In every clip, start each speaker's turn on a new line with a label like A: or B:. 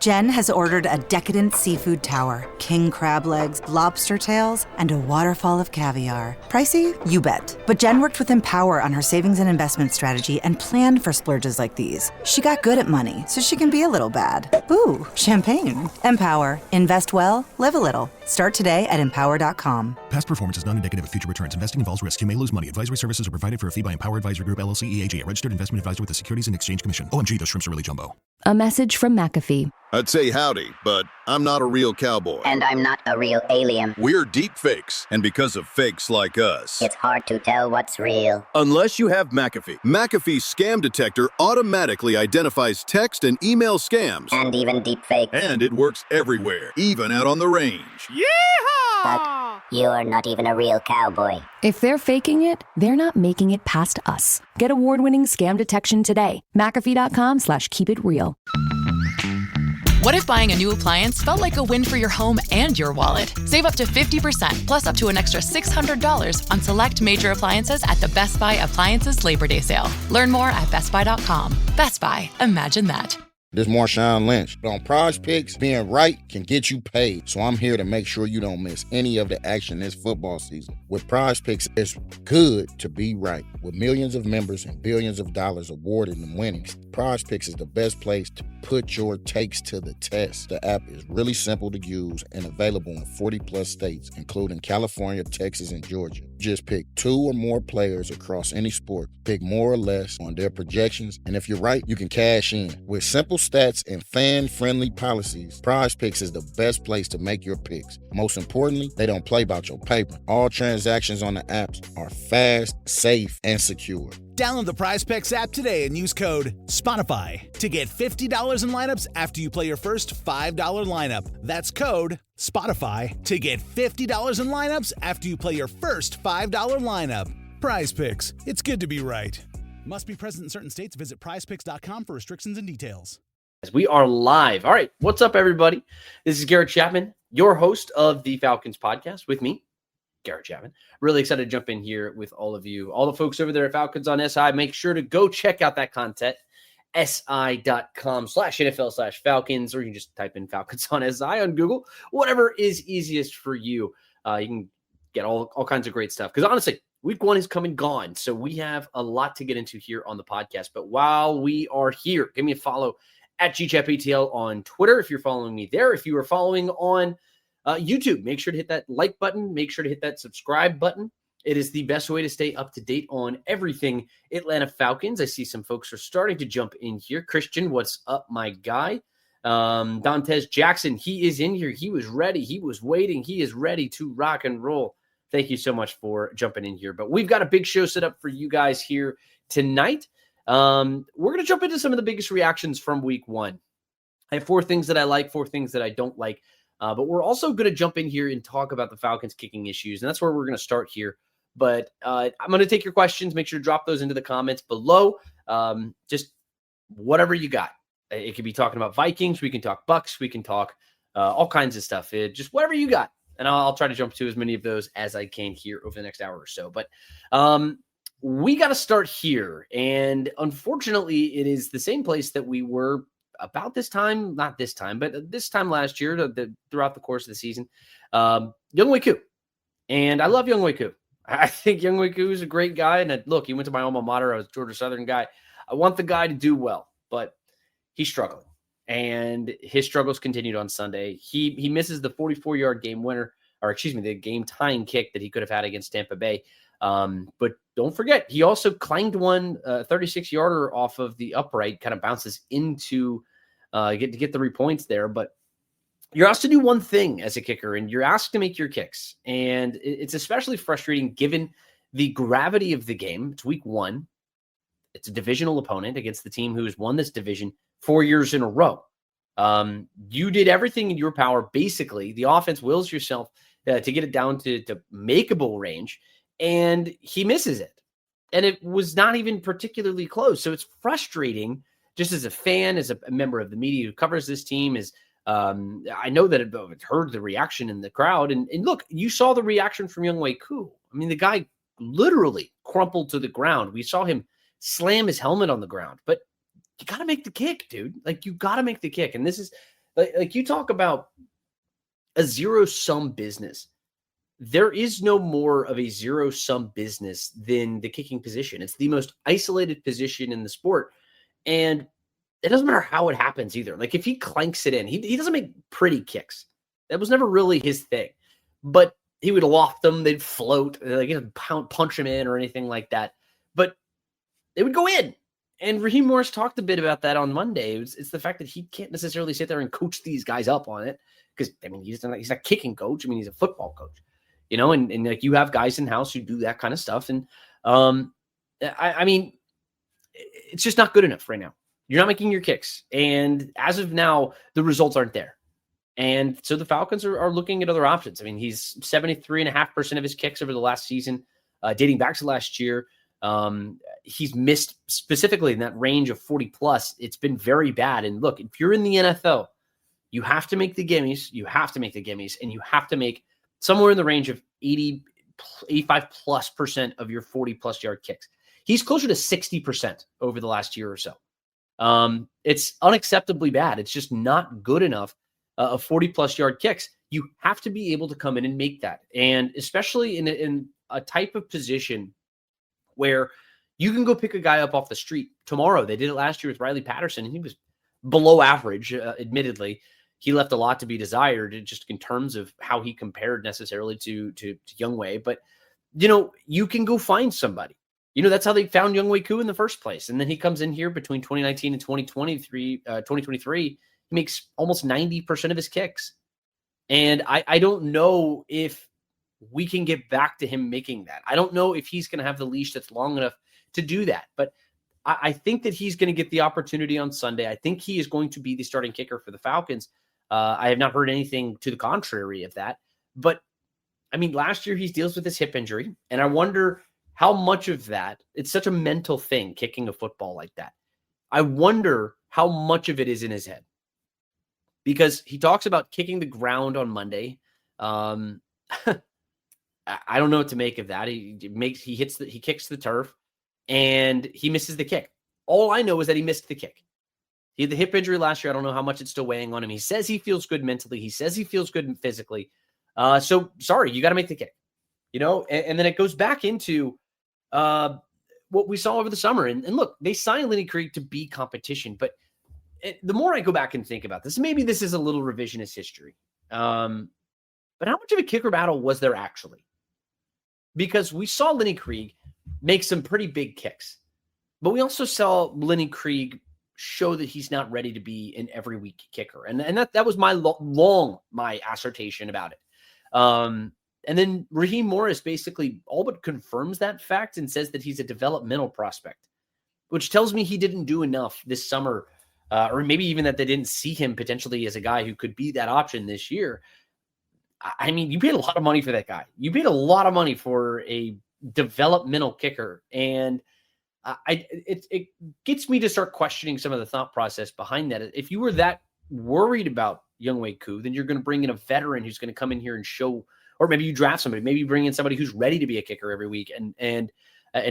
A: Jen has ordered a decadent seafood tower, king crab legs, lobster tails, and a waterfall of caviar. Pricey? You bet. But Jen worked with Empower on her savings and investment strategy and planned for splurges like these. She got good at money, so she can be a little bad. Ooh, champagne. Empower. Invest well, live a little. Start today at empower.com.
B: Past performance is not indicative of future returns. Investing involves risk. You may lose money. Advisory services are provided for a fee by Empower Advisory Group, LLC, EAG, a registered investment advisor with the Securities and Exchange Commission. OMG, those shrimps are really jumbo.
C: A message from McAfee.
D: I'd say howdy, but I'm not a real cowboy.
E: And I'm not a real alien.
D: We're deep fakes, and because of fakes like us,
E: it's hard to tell what's real.
D: Unless you have McAfee. McAfee's scam detector automatically identifies text and email scams.
E: And even deep fakes.
D: And it works everywhere, even out on the range.
E: Yeehaw! But you're not even a real cowboy.
C: If they're faking it, they're not making it past us. Get award-winning scam detection today. McAfee.com/keepitreal.
F: What if buying a new appliance felt like a win for your home and your wallet? Save up to 50% plus up to an extra $600 on select major appliances at the Best Buy Appliances Labor Day sale. Learn more at bestbuy.com. Best Buy, imagine that.
G: This is Marshawn Lynch. On Prize Picks, being right can get you paid. So I'm here to make sure you don't miss any of the action this football season. With Prize Picks, it's good to be right. With millions of members and billions of dollars awarded in winnings, Prize Picks is the best place to put your takes to the test. The app is really simple to use and available in 40 plus states, including California, Texas, and Georgia. Just pick 2 or more players across any sport, pick more or less on their projections, and if you're right, you can cash in. With simple stats and fan-friendly policies, Prize Picks is the best place to make your picks. Most importantly, they don't play about your paper. All transactions on the apps are fast, safe, and secure.
H: Download the Prize Picks app today and use code SPOTIFY to get $50 in lineups after you play your first $5 lineup. That's code SPOTIFY to get $50 in lineups after you play your first $5 lineup. Prize Picks. It's good to be right. Must be present in certain states. Visit prizepicks.com for restrictions and details.
I: We are live. All right. What's up, everybody? This is Garrett Chapman, your host of the Falcons Podcast with me, Garrett Chapman. Really excited to jump in here with all of you. All the folks over there at Falcons on SI, make sure to go check out that content, si.com/NFL/Falcons, or you can just type in Falcons on SI on Google, whatever is easiest for you. You can get all kinds of great stuff. Because honestly, week 1 is come and gone. So we have a lot to get into here on the podcast. But while we are here, give me a follow at GChapATL on Twitter if you're following me there. If you are following on YouTube, make sure to hit that like button. Make sure to hit that subscribe button. It is the best way to stay up to date on everything Atlanta Falcons. I see some folks are starting to jump in here. Christian, what's up, my guy? Dantes Jackson, he is in here. He was ready. He was waiting. He is ready to rock and roll. Thank you so much for jumping in here. But we've got a big show set up for you guys here tonight. We're going to jump into some of the biggest reactions from week 1. I have 4 things that I like, 4 things that I don't like. But we're also going to jump in here and talk about the Falcons kicking issues. And that's where we're going to start here. But I'm going to take your questions. Make sure to drop those into the comments below. Just whatever you got. It could be talking about Vikings. We can talk Bucks. We can talk all kinds of stuff. Just whatever you got. And I'll try to jump to as many of those as I can here over the next hour or so. But we got to start here. And unfortunately, it is the same place that we were about this time, not this time, but this time last year, throughout the course of the season. Younghoe Koo. And I love Younghoe Koo. I think Younghoe Koo is a great guy. And look, he went to my alma mater. I was a Georgia Southern guy. I want the guy to do well, but he's struggling. And his struggles continued on Sunday. He misses the 44-yard game winner, the game tying kick that he could have had against Tampa Bay. But don't forget, he also clanged one 36-yarder off of the upright, kind of bounces into get the 3 points there. But you're asked to do one thing as a kicker, and you're asked to make your kicks. And it's especially frustrating given the gravity of the game. It's week 1. It's a divisional opponent against the team who has won this division 4 years in a row. You did everything in your power. Basically, the offense wills yourself to get it down to makeable range, and he misses it. And it was not even particularly close. So it's frustrating just as a fan, as a member of the media who covers this team. I know that it heard the reaction in the crowd. And look, you saw the reaction from Younghoe Koo. I mean, the guy literally crumpled to the ground. We saw him slam his helmet on the ground. But you got to make the kick, dude. Like, you got to make the kick. And this is Like you talk about a zero-sum business. There is no more of a zero-sum business than the kicking position. It's the most isolated position in the sport. And it doesn't matter how it happens either. Like if he clanks it in, he doesn't make pretty kicks. That was never really his thing. But he would loft them, they'd float, like he'd punch him in or anything like that. But they would go in. And Raheem Morris talked a bit about that on Monday. It's the fact that he can't necessarily sit there and coach these guys up on it. Because, I mean, he's not a kicking coach. I mean, he's a football coach. You know, and like you have guys in house who do that kind of stuff. And I mean, it's just not good enough right now. You're not making your kicks. And as of now, the results aren't there. And so the Falcons are looking at other options. I mean, he's 73.5% of his kicks over the last season, dating back to last year. He's missed specifically in that range of 40 plus. It's been very bad. And look, if you're in the NFL, you have to make the gimmies. You have to make the gimmies, and you have to make somewhere in the range of 85+% of your 40 plus yard kicks. He's closer to 60% over the last year or so. It's unacceptably bad. It's just not good enough of 40 plus yard kicks. You have to be able to come in and make that. And especially in a type of position where you can go pick a guy up off the street tomorrow. They did it last year with Riley Patterson, and he was below average, admittedly. He left a lot to be desired just in terms of how he compared necessarily to Younghoe. But, you know, you can go find somebody. You know, that's how they found Younghoe Koo in the first place. And then he comes in here between 2019 and 2023. He makes almost 90% of his kicks. And I don't know if we can get back to him making that. I don't know if he's going to have the leash that's long enough to do that. But I think that he's going to get the opportunity on Sunday. I think he is going to be the starting kicker for the Falcons. I have not heard anything to the contrary of that. But, I mean, last year he deals with his hip injury. And I wonder how much of that, it's such a mental thing, kicking a football like that. I wonder how much of it is in his head. Because he talks about kicking the ground on Monday. I don't know what to make of that. He kicks the turf and he misses the kick. All I know is that he missed the kick. He had the hip injury last year. I don't know how much it's still weighing on him. He says he feels good mentally. He says he feels good physically. So sorry, you got to make the kick, you know? And then it goes back into what we saw over the summer. And look, they signed Lenny Krieg to be competition, but the more I go back and think about this, maybe this is a little revisionist history. But how much of a kicker battle was there actually? Because we saw Lenny Krieg make some pretty big kicks, but we also saw Lenny Krieg show that he's not ready to be an every week kicker. And that was my my assertion about it. And then Raheem Morris basically all but confirms that fact and says that he's a developmental prospect, which tells me he didn't do enough this summer, or maybe even that they didn't see him potentially as a guy who could be that option this year. I mean, you paid a lot of money for that guy. You paid a lot of money for a developmental kicker. And it gets me to start questioning some of the thought process behind that. If you were that worried about Younghoe Koo, then you're going to bring in a veteran who's going to come in here and show, or maybe you draft somebody, maybe you bring in somebody who's ready to be a kicker every week and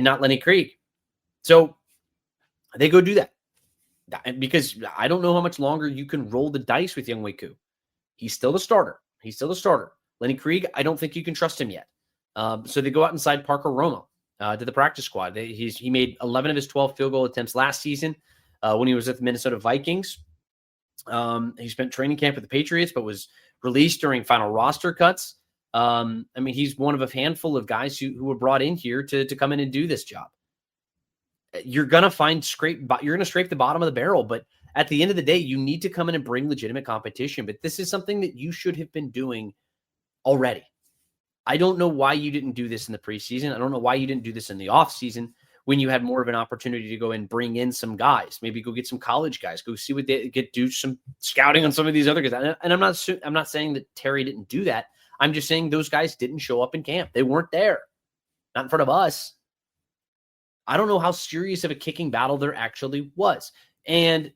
I: not Lenny Krieg. So they go do that. Because I don't know how much longer you can roll the dice with Younghoe Koo. He's still the starter. Lenny Krieg, I don't think you can trust him yet. So they go out and sign Parker Romo to the practice squad. He made 11 of his 12 field goal attempts last season when he was at the Minnesota Vikings. He spent training camp with the Patriots, but was released during final roster cuts. I mean, he's one of a handful of guys who were brought in here to come in and do this job. You're going to scrape the bottom of the barrel, but at the end of the day, you need to come in and bring legitimate competition. But this is something that you should have been doing already. I don't know why you didn't do this in the preseason. I don't know why you didn't do this in the offseason when you had more of an opportunity to go and bring in some guys, maybe go get some college guys, go see what they do some scouting on some of these other guys. And I'm not saying that Terry didn't do that. I'm just saying those guys didn't show up in camp. They weren't there, not in front of us. I don't know how serious of a kicking battle there actually was. And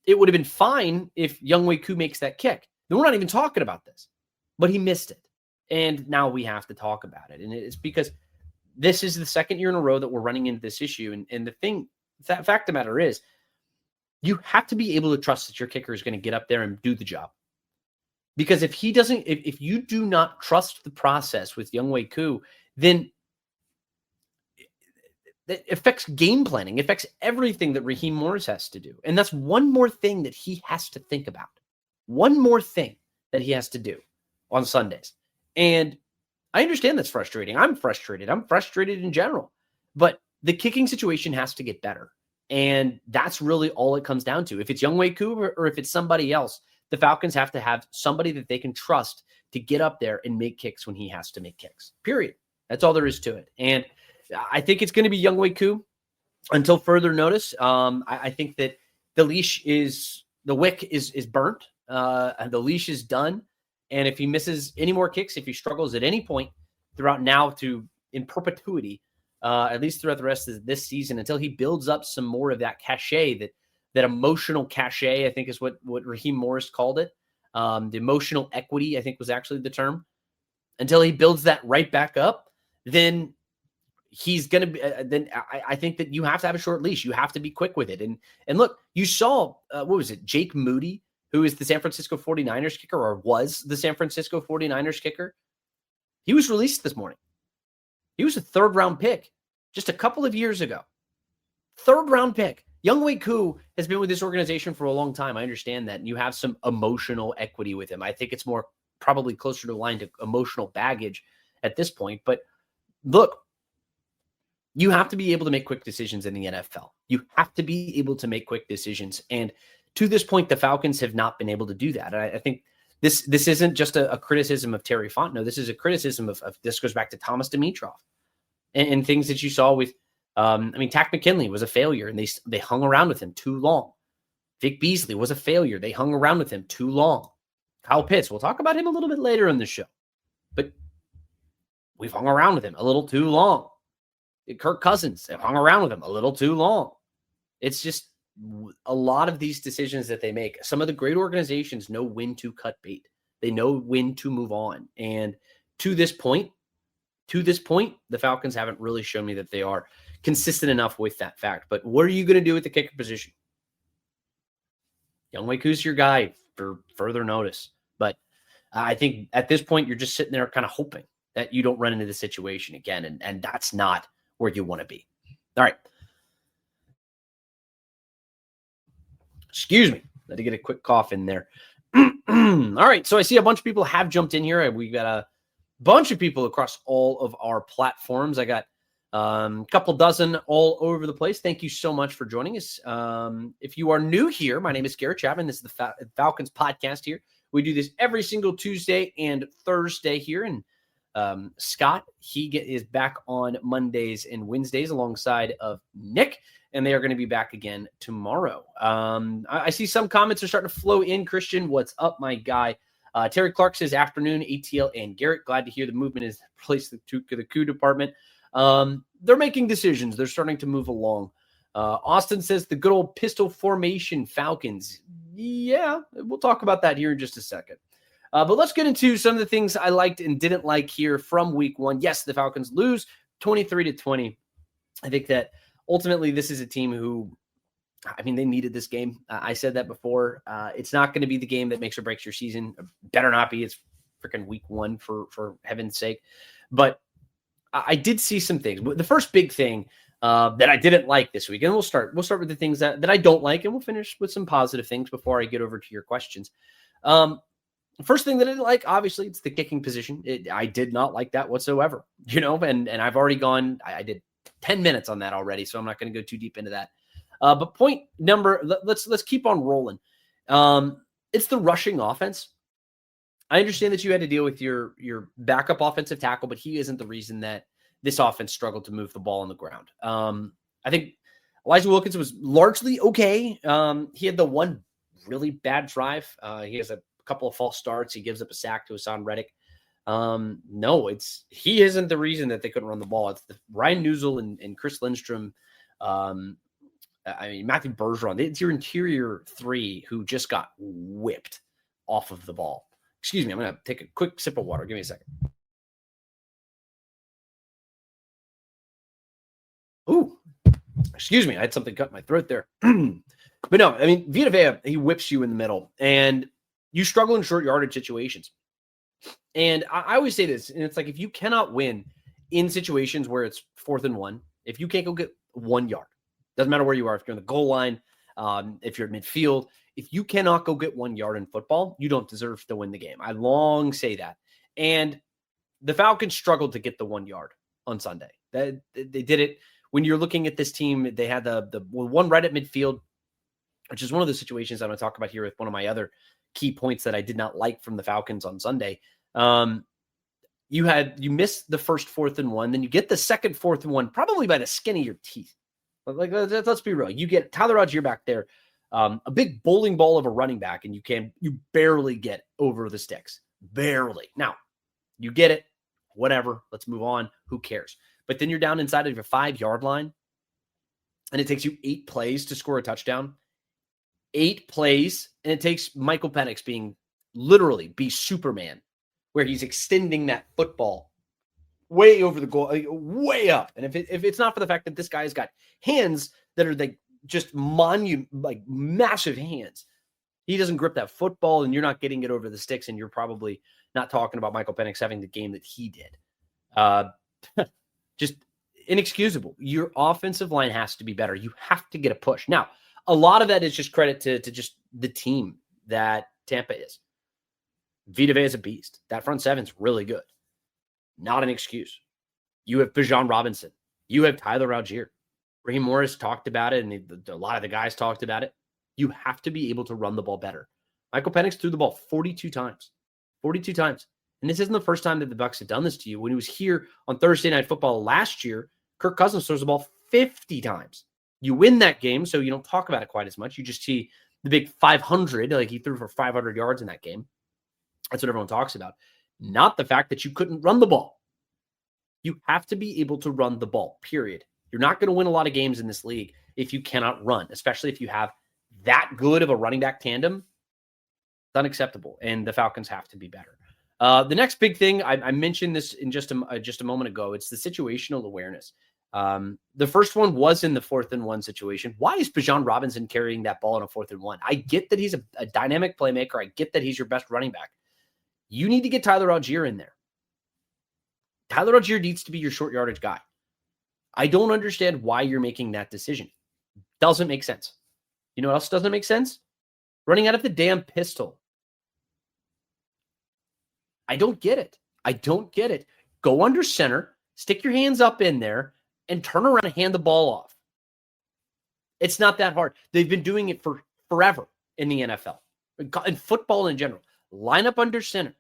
I: it would have been fine if Younghoe Koo makes that kick. Then we're not even talking about this, but he missed it. And now we have to talk about it. And it's because this is the second year in a row that we're running into this issue. And fact of the matter is, you have to be able to trust that your kicker is going to get up there and do the job. Because if he doesn't, if you do not trust the process with Younghoe Koo, then it affects game planning, it affects everything that Raheem Morris has to do. And that's one more thing that he has to think about. One more thing that he has to do on Sundays. And I understand that's frustrating. I'm frustrated. I'm frustrated in general. But the kicking situation has to get better. And that's really all it comes down to. If it's Younghoe Koo or if it's somebody else, the Falcons have to have somebody that they can trust to get up there and make kicks when he has to make kicks. Period. That's all there is to it. And I think it's going to be Younghoe Koo until further notice. I think that the wick is burnt, and the leash is done. And if he misses any more kicks, if he struggles at any point throughout now to in perpetuity, at least throughout the rest of this season, until he builds up some more of that cachet, that emotional cachet, I think is what Raheem Morris called it. The emotional equity, I think, was actually the term. Until he builds that right back up, then he's going to be, then I think that you have to have a short leash. You have to be quick with it. And look, you saw, what was it? Jake Moody, who is the San Francisco 49ers kicker, or was the San Francisco 49ers kicker. He was released this morning. He was a 3rd round pick just a couple of years ago. 3rd round pick. Younghoe Koo has been with this organization for a long time. I understand that. And you have some emotional equity with him. I think it's more probably closer to the line to emotional baggage at this point. But look, you have to be able to make quick decisions in the NFL. You have to be able to make quick decisions. And to this point, the Falcons have not been able to do that. I think this isn't just a criticism of Terry Fontenot. This is a criticism of this goes back to Thomas Dimitroff and things that you saw with, Tack McKinley was a failure and they hung around with him too long. Vic Beasley was a failure. They hung around with him too long. Kyle Pitts, we'll talk about him a little bit later in the show, but we've hung around with him a little too long. Kirk Cousins, they've hung around with him a little too long. It's just a lot of these decisions that they make. Some of the great organizations know when to cut bait. They know when to move on. And to this point, the Falcons haven't really shown me that they are consistent enough with that fact. But what are you going to do with the kicker position? Younghoe Koo's your guy for further notice. But I think at this point, you're just sitting there kind of hoping that you don't run into the situation again. And that's not where you want to be. All right. Excuse me. Let me get a quick cough in there. All right. So I see a bunch of people have jumped in here. We got a bunch of people across all of our platforms. I got a couple dozen all over the place. Thank you so much for joining us. If you are new here, my name is Garrett Chapman. This is the Falcons Podcast here. We do this every single Tuesday and Thursday here. And Scott, he is back on Mondays and Wednesdays alongside of Nick. And they are going to be back again tomorrow. I see some comments are starting to flow in. Christian, what's up, my guy? Terry Clark says, afternoon, ATL and Garrett. Glad to hear the movement is replaced the coup department. They're making decisions. They're starting to move along. Austin says, the good old pistol formation Falcons. Yeah, we'll talk about that here in just a second. But let's get into some of the things I liked and didn't like here from week 1. Yes, the Falcons lose 23-20. I think that ultimately, this is a team who, they needed this game. I said that before. It's not going to be the game that makes or breaks your season. Better not be. It's freaking week 1 for heaven's sake. But I did see some things. The first big thing that I didn't like this week, and we'll start with the things that I don't like, and we'll finish with some positive things before I get over to your questions. First thing that I didn't like, obviously, it's the kicking position. I did not like that whatsoever. And I've already gone. I did 10 minutes on that already, so I'm not going to go too deep into that. But point number, let's keep on rolling. It's the rushing offense. I understand that you had to deal with your backup offensive tackle, but he isn't the reason that this offense struggled to move the ball on the ground. I think Elijah Wilkins was largely okay. He had the one really bad drive. He has a couple of false starts. He gives up a sack to Hassan Reddick. No, he isn't the reason that they couldn't run the ball. It's Ryan Newsel and Chris Lindstrom. Matthew Bergeron. It's your interior 3 who just got whipped off of the ball. Excuse me. I'm going to take a quick sip of water. Give me a second. Ooh, excuse me. I had something cut in my throat there. But no, Vita Vea, he whips you in the middle. And You struggle in short yardage situations. And I always say this, and it's like, if you cannot win in situations where it's 4th and 1, if you can't go get 1 yard, doesn't matter where you are, if you're on the goal line, if you're at midfield, if you cannot go get 1 yard in football, you don't deserve to win the game. I long say that. And the Falcons struggled to get the 1 yard on Sunday. They did it. When you're looking at this team, they had the one right at midfield, which is one of the situations I'm going to talk about here with one of my other key points that I did not like from the Falcons on Sunday. You missed the first 4th and 1, then you get the second 4th and 1, probably by the skin of your teeth. Like, let's be real. You get Tyler Allgeier back there, a big bowling ball of a running back, and you barely get over the sticks. Barely. Now, you get it. Whatever. Let's move on. Who cares? But then you're down inside of your 5-yard line, and it takes you 8 plays to score a touchdown. 8 plays, and it takes Michael Penix be Superman, where he's extending that football way over the goal, way up. And if it's not for the fact that this guy's got hands that are like just massive hands, he doesn't grip that football, and you're not getting it over the sticks, and you're probably not talking about Michael Penix having the game that he did. Just inexcusable. Your offensive line has to be better. You have to get a push. Now, a lot of that is just credit to just the team that Tampa is. Vita Vea is a beast. That front seven's really good. Not an excuse. You have Bijan Robinson. You have Tyler Allgeier. Raheem Morris talked about it, and a lot of the guys talked about it. You have to be able to run the ball better. Michael Penix threw the ball 42 times. 42 times. And this isn't the first time that the Bucs have done this to you. When he was here on Thursday Night Football last year, Kirk Cousins throws the ball 50 times. You win that game, so you don't talk about it quite as much. You just see the big 500, like he threw for 500 yards in that game. That's what everyone talks about. Not the fact that you couldn't run the ball. You have to be able to run the ball, period. You're not going to win a lot of games in this league if you cannot run, especially if you have that good of a running back tandem. It's unacceptable, and the Falcons have to be better. The next big thing, I mentioned this in just a moment ago, it's the situational awareness. The first one was in the 4th and 1 situation. Why is Bijan Robinson carrying that ball in a 4th and 1? I get that he's a dynamic playmaker. I get that he's your best running back. You need to get Tyler Allgeier in there. Tyler Allgeier needs to be your short yardage guy. I don't understand why you're making that decision. Doesn't make sense. You know what else doesn't make sense? Running out of the damn pistol. I don't get it. I don't get it. Go under center, stick your hands up in there, and turn around and hand the ball off. It's not that hard. They've been doing it for forever in the NFL, in football in general. Line up under center.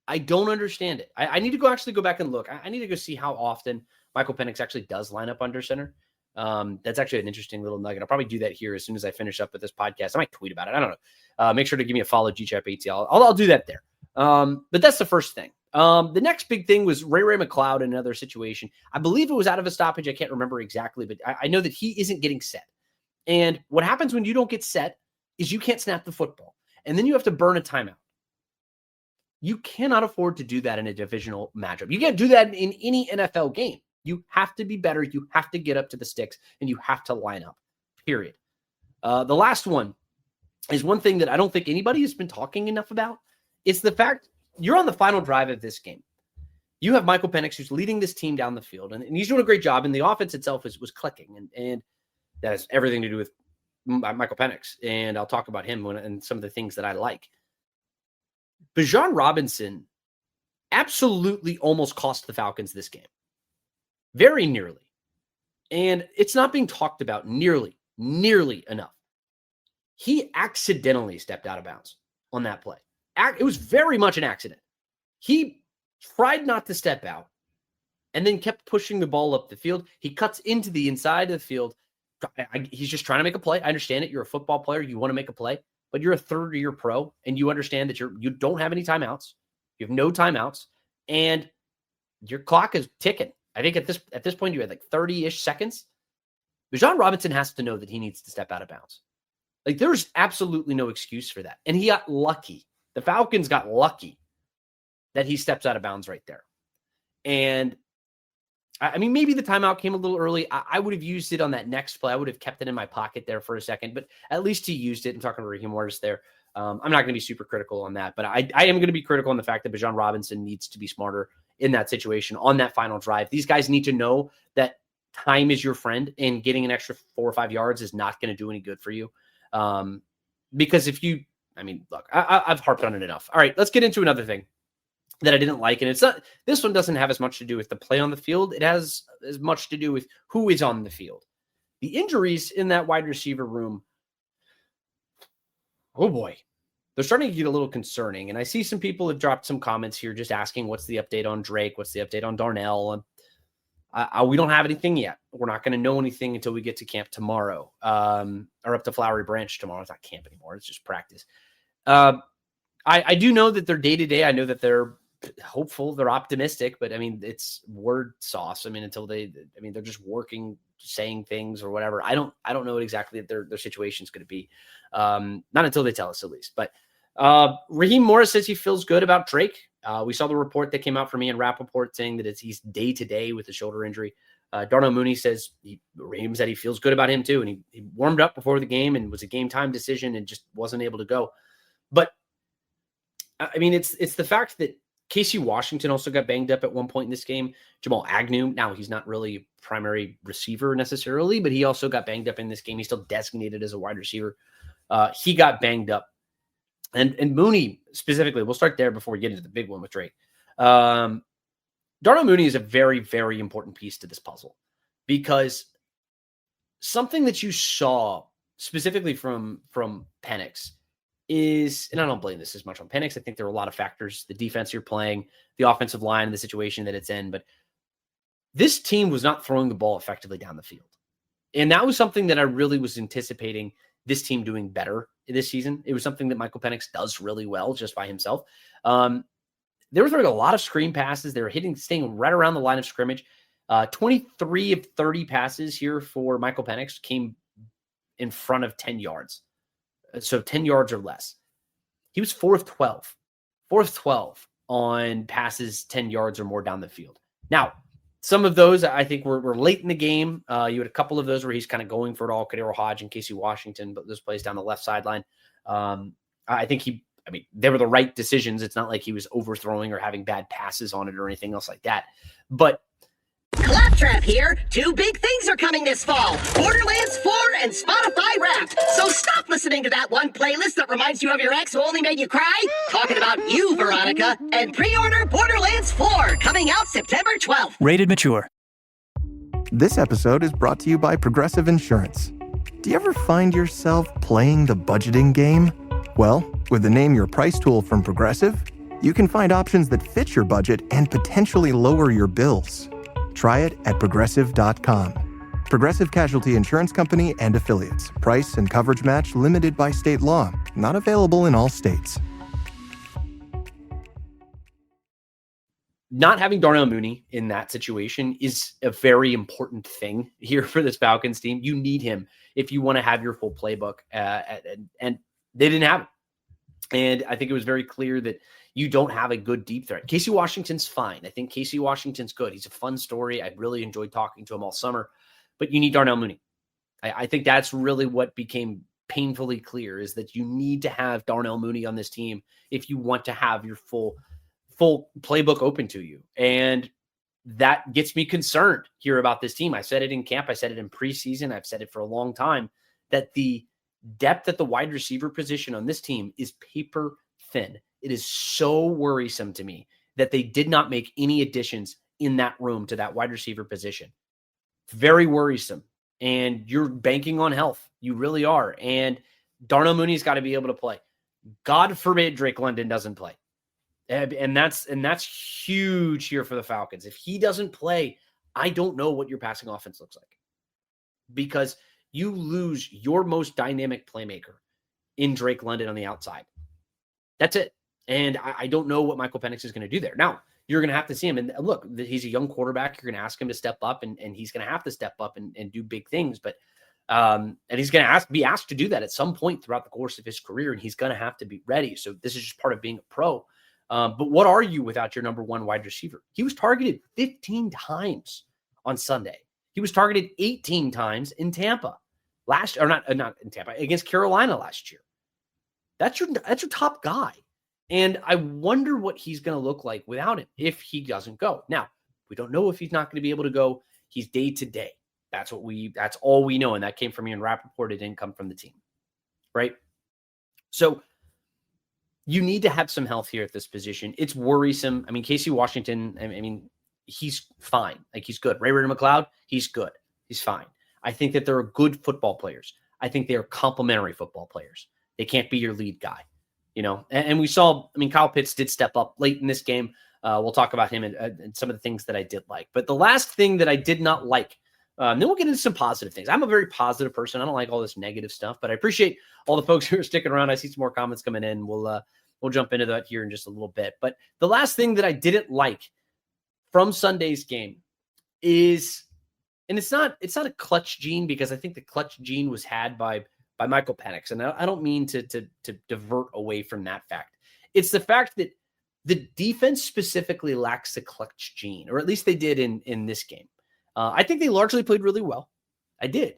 I: I don't understand it. I need to actually go back and look. I need to go see how often Michael Penix actually does line up under center. That's actually an interesting little nugget. I'll probably do that here as soon as I finish up with this podcast. I might tweet about it. I don't know. Make sure to give me a follow, GChapATL. I'll do that there. But that's the first thing. The next big thing was Ray McCloud in another situation. I believe it was out of a stoppage. I can't remember exactly, but I know that he isn't getting set. And what happens when you don't get set is you can't snap the football. And then you have to burn a timeout. You cannot afford to do that in a divisional matchup. You can't do that in any NFL game. You have to be better. You have to get up to the sticks, and you have to line up, period. The last one is one thing that I don't think anybody has been talking enough about. It's the fact you're on the final drive of this game. You have Michael Penix who's leading this team down the field, and he's doing a great job, and the offense itself was clicking, and that has everything to do with Michael Penix, and I'll talk about him and some of the things that I like. Bijan Robinson absolutely almost cost the Falcons this game. Very nearly. And it's not being talked about nearly enough. He accidentally stepped out of bounds on that play. It was very much an accident. He tried not to step out and then kept pushing the ball up the field. He cuts into the inside of the field. He's just trying to make a play. I understand it. You're a football player. You want to make a play, but you're a third-year pro, and you understand that you don't have any timeouts. You have no timeouts, and your clock is ticking. I think at this point you had like 30-ish seconds. Bijan Robinson has to know that he needs to step out of bounds. Like, there's absolutely no excuse for that. And he got lucky. The Falcons got lucky that he steps out of bounds right there. And I mean, maybe the timeout came a little early. I would have used it on that next play. I would have kept it in my pocket there for a second, but at least he used it. I'm talking to Raheem Morris there. I'm not going to be super critical on that, but I am going to be critical on the fact that Bijan Robinson needs to be smarter in that situation on that final drive. These guys need to know that time is your friend, and getting an extra 4 or 5 yards is not going to do any good for you. Because look, I've harped on it enough. All right, let's get into another thing that I didn't like. And this one doesn't have as much to do with the play on the field. It has as much to do with who is on the field. The injuries in that wide receiver room, oh boy, they're starting to get a little concerning. And I see some people have dropped some comments here just asking, what's the update on Drake? What's the update on Darnell? And we don't have anything yet. We're not going to know anything until we get to camp tomorrow, or up to Flowery Branch tomorrow. It's not camp anymore. It's just practice. I do know that they're day-to-day. I know that they're hopeful, they're optimistic, but it's word sauce. Until they're just working, saying things or whatever. I don't know what exactly their situation is going to be. Not until they tell us, at least. But Raheem Morris says he feels good about Drake. We saw the report that came out from me and Rappaport saying that he's day-to-day with a shoulder injury. Darnell Mooney says Raheem said he feels good about him too, and he warmed up before the game and was a game time decision and just wasn't able to go. But it's the fact that Casey Washington also got banged up at one point in this game. Jamal Agnew, now he's not really a primary receiver necessarily, but he also got banged up in this game. He's still designated as a wide receiver. He got banged up. And Mooney specifically, we'll start there before we get into the big one with Drake. Darnell Mooney is a very, very important piece to this puzzle, because something that you saw specifically from Penix is, and I don't blame this as much on Penix. I think there are a lot of factors, the defense you're playing, the offensive line, and the situation that it's in. But this team was not throwing the ball effectively down the field. And that was something that I really was anticipating this team doing better this season. It was something that Michael Penix does really well just by himself. They were throwing a lot of screen passes. They were staying right around the line of scrimmage. 23 of 30 passes here for Michael Penix came in front of 10 yards. So 10 yards or less. He was 4 of 12 on passes 10 yards or more down the field. Now, some of those I think were late in the game. You had a couple of those where he's kind of going for it all, Kadero Hodge and Casey Washington, but those plays down the left sideline. I think they were the right decisions. It's not like he was overthrowing or having bad passes on it or anything else like that. But
J: Claptrap here. 2 big things are coming this fall. Borderlands 4 and Spotify Wrapped. So stop listening to that one playlist that reminds you of your ex who only made you cry. Talking about you, Veronica. And pre-order Borderlands 4, coming out September 12th.
K: Rated mature.
L: This episode is brought to you by Progressive Insurance. Do you ever find yourself playing the budgeting game? Well, with the Name Your Price tool from Progressive, you can find options that fit your budget and potentially lower your bills. Try it at Progressive.com. Progressive Casualty Insurance Company and Affiliates. Price and coverage match limited by state law. Not available in all states.
I: Not having Darnell Mooney in that situation is a very important thing here for this Falcons team. You need him if you want to have your full playbook. And they didn't have it. And I think it was very clear that you don't have a good deep threat. Casey Washington's fine. I think Casey Washington's good. He's a fun story. I really enjoyed talking to him all summer. But you need Darnell Mooney. I think that's really what became painfully clear, is that you need to have Darnell Mooney on this team if you want to have your full playbook open to you. And that gets me concerned here about this team. I said it in camp. I said it in preseason. I've said it for a long time, that the depth at the wide receiver position on this team is paper thin. It is so worrisome to me that they did not make any additions in that room to that wide receiver position. Very worrisome. And you're banking on health. You really are. And Darnell Mooney's got to be able to play. God forbid Drake London doesn't play. And that's huge here for the Falcons. If he doesn't play, I don't know what your passing offense looks like, because you lose your most dynamic playmaker in Drake London on the outside. That's it. And I don't know what Michael Penix is going to do there. Now, you're going to have to see him. And look, he's a young quarterback. You're going to ask him to step up, and he's going to have to step up and do big things. But and he's going to be asked to do that at some point throughout the course of his career, and he's going to have to be ready. So this is just part of being a pro. But what are you without your number one wide receiver? He was targeted 15 times on Sunday. He was targeted 18 times in Tampa not in Tampa, against Carolina last year. That's your top guy. And I wonder what he's going to look like without him if he doesn't go. Now, we don't know if he's not going to be able to go. He's day to day. That's all we know. And that came from Ian Rappaport. It didn't come from the team. Right? So you need to have some health here at this position. It's worrisome. I mean, Casey Washington, I mean, he's fine. Like, he's good. Ray McLeod, he's good. He's fine. I think that they're good football players. I think they are complementary football players. They can't be your lead guy, you know? And we saw, I mean, Kyle Pitts did step up late in this game. We'll talk about him and some of the things that I did like. But the last thing that I did not like, then we'll get into some positive things. I'm a very positive person. I don't like all this negative stuff, but I appreciate all the folks who are sticking around. I see some more comments coming in. We'll jump into that here in just a little bit. But the last thing that I didn't like from Sunday's game is, and it's not a clutch gene, because I think the clutch gene was had by Michael Penix. And I don't mean to divert away from that fact. It's the fact that the defense specifically lacks the clutch gene, or at least they did in this game. I think they largely played really well. I did.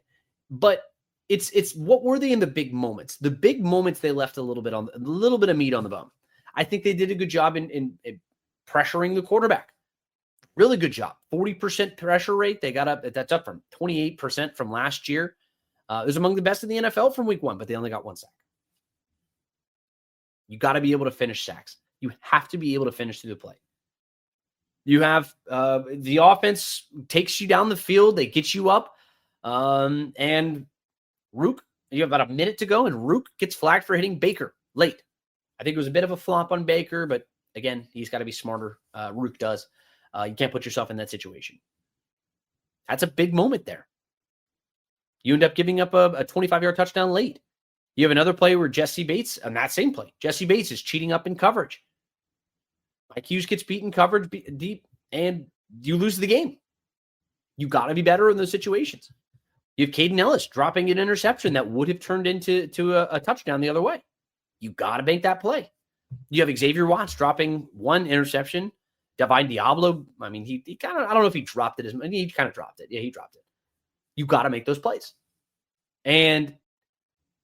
I: But it's what were they in the big moments? The big moments, they left a little bit of meat on the bone. I think they did a good job in pressuring the quarterback. Really good job. 40% pressure rate. They got up. That's up from 28% from last year. It was among the best in the NFL from week 1, but they only got 1 sack. You got to be able to finish sacks. You have to be able to finish through the play. You have the offense takes you down the field. They get you up. And Rook, you have about a minute to go, and Rook gets flagged for hitting Baker late. I think it was a bit of a flop on Baker, but again, he's got to be smarter. Rook does. You can't put yourself in that situation. That's a big moment there. You end up giving up a 25-yard touchdown late. You have another play where Jesse Bates, on that same play, Jesse Bates is cheating up in coverage. Mike Hughes gets beaten coverage deep, and you lose the game. You got to be better in those situations. You have Caden Ellis dropping an interception that would have turned into a touchdown the other way. You got to make that play. You have Xavier Watts dropping one interception. Divine Diablo, I mean, he kind of, I don't know if he dropped it. He kind of dropped it. Yeah, he dropped it. You got to make those plays. And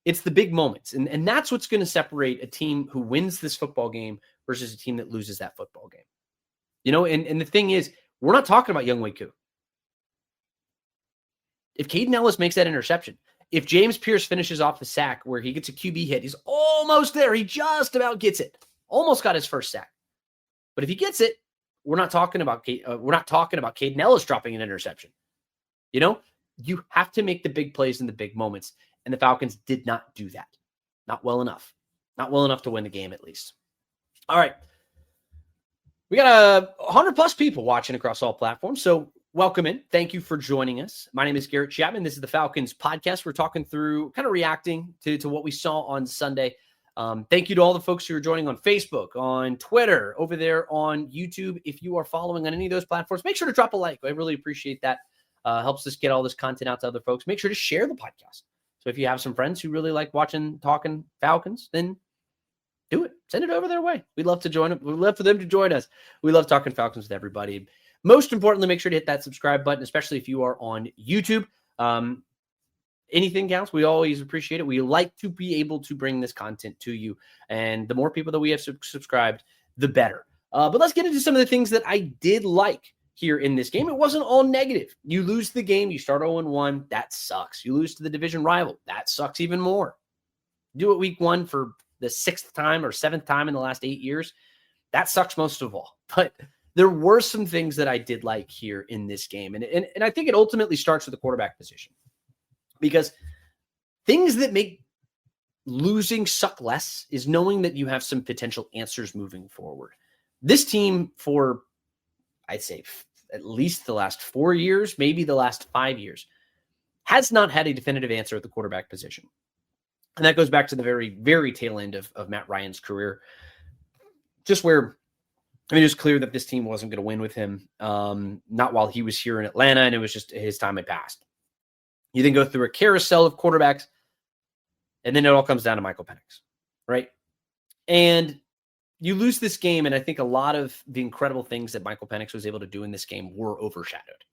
I: it's the big moments. And that's what's going to separate a team who wins this football game versus a team that loses that football game. You know, and the thing is, we're not talking about Younghoe Koo. If Caden Ellis makes that interception, if James Pierce finishes off the sack where he gets a QB hit, he's almost there. He just about gets it. Almost got his first sack. But if he gets it, we're not talking about Caden Ellis dropping an interception. You know, you have to make the big plays in the big moments. And the Falcons did not do that. Not well enough. Not well enough to win the game, at least. All right. We got 100 plus people watching across all platforms. So welcome in. Thank you for joining us. My name is Garrett Chapman. This is the Falcons Podcast. We're talking through, kind of reacting to what we saw on Sunday. Thank you to all the folks who are joining on Facebook, on Twitter, over there on YouTube. If you are following on any of those platforms, make sure to drop a like. I really appreciate that. Helps us get all this content out to other folks. Make sure to share the podcast. So if you have some friends who really like talking Falcons, then do it. Send it over their way. We'd love to join them. We'd love for them to join us. We love talking Falcons with everybody. Most importantly, make sure to hit that subscribe button, especially if you are on YouTube. Anything counts. We always appreciate it. We like to be able to bring this content to you. And the more people that we have subscribed, the better. But let's get into some of the things that I did like here in this game. It wasn't all negative. You lose the game, you start 0-1. That sucks. You lose to the division rival. That sucks even more. Do it week 1 for the 6th time or 7th time in the last 8 years. That sucks most of all. But there were some things that I did like here in this game. And I think it ultimately starts with the quarterback position. Because things that make losing suck less is knowing that you have some potential answers moving forward. This team, for I'd say at least the last 4 years, maybe the last 5 years, has not had a definitive answer at the quarterback position. And that goes back to the very, very tail end of Matt Ryan's career. Just where, I mean, it was clear that this team wasn't going to win with him, not while he was here in Atlanta, and it was just his time had passed. You then go through a carousel of quarterbacks, and then it all comes down to Michael Penix, right? And you lose this game, and I think a lot of the incredible things that Michael Penix was able to do in this game were overshadowed.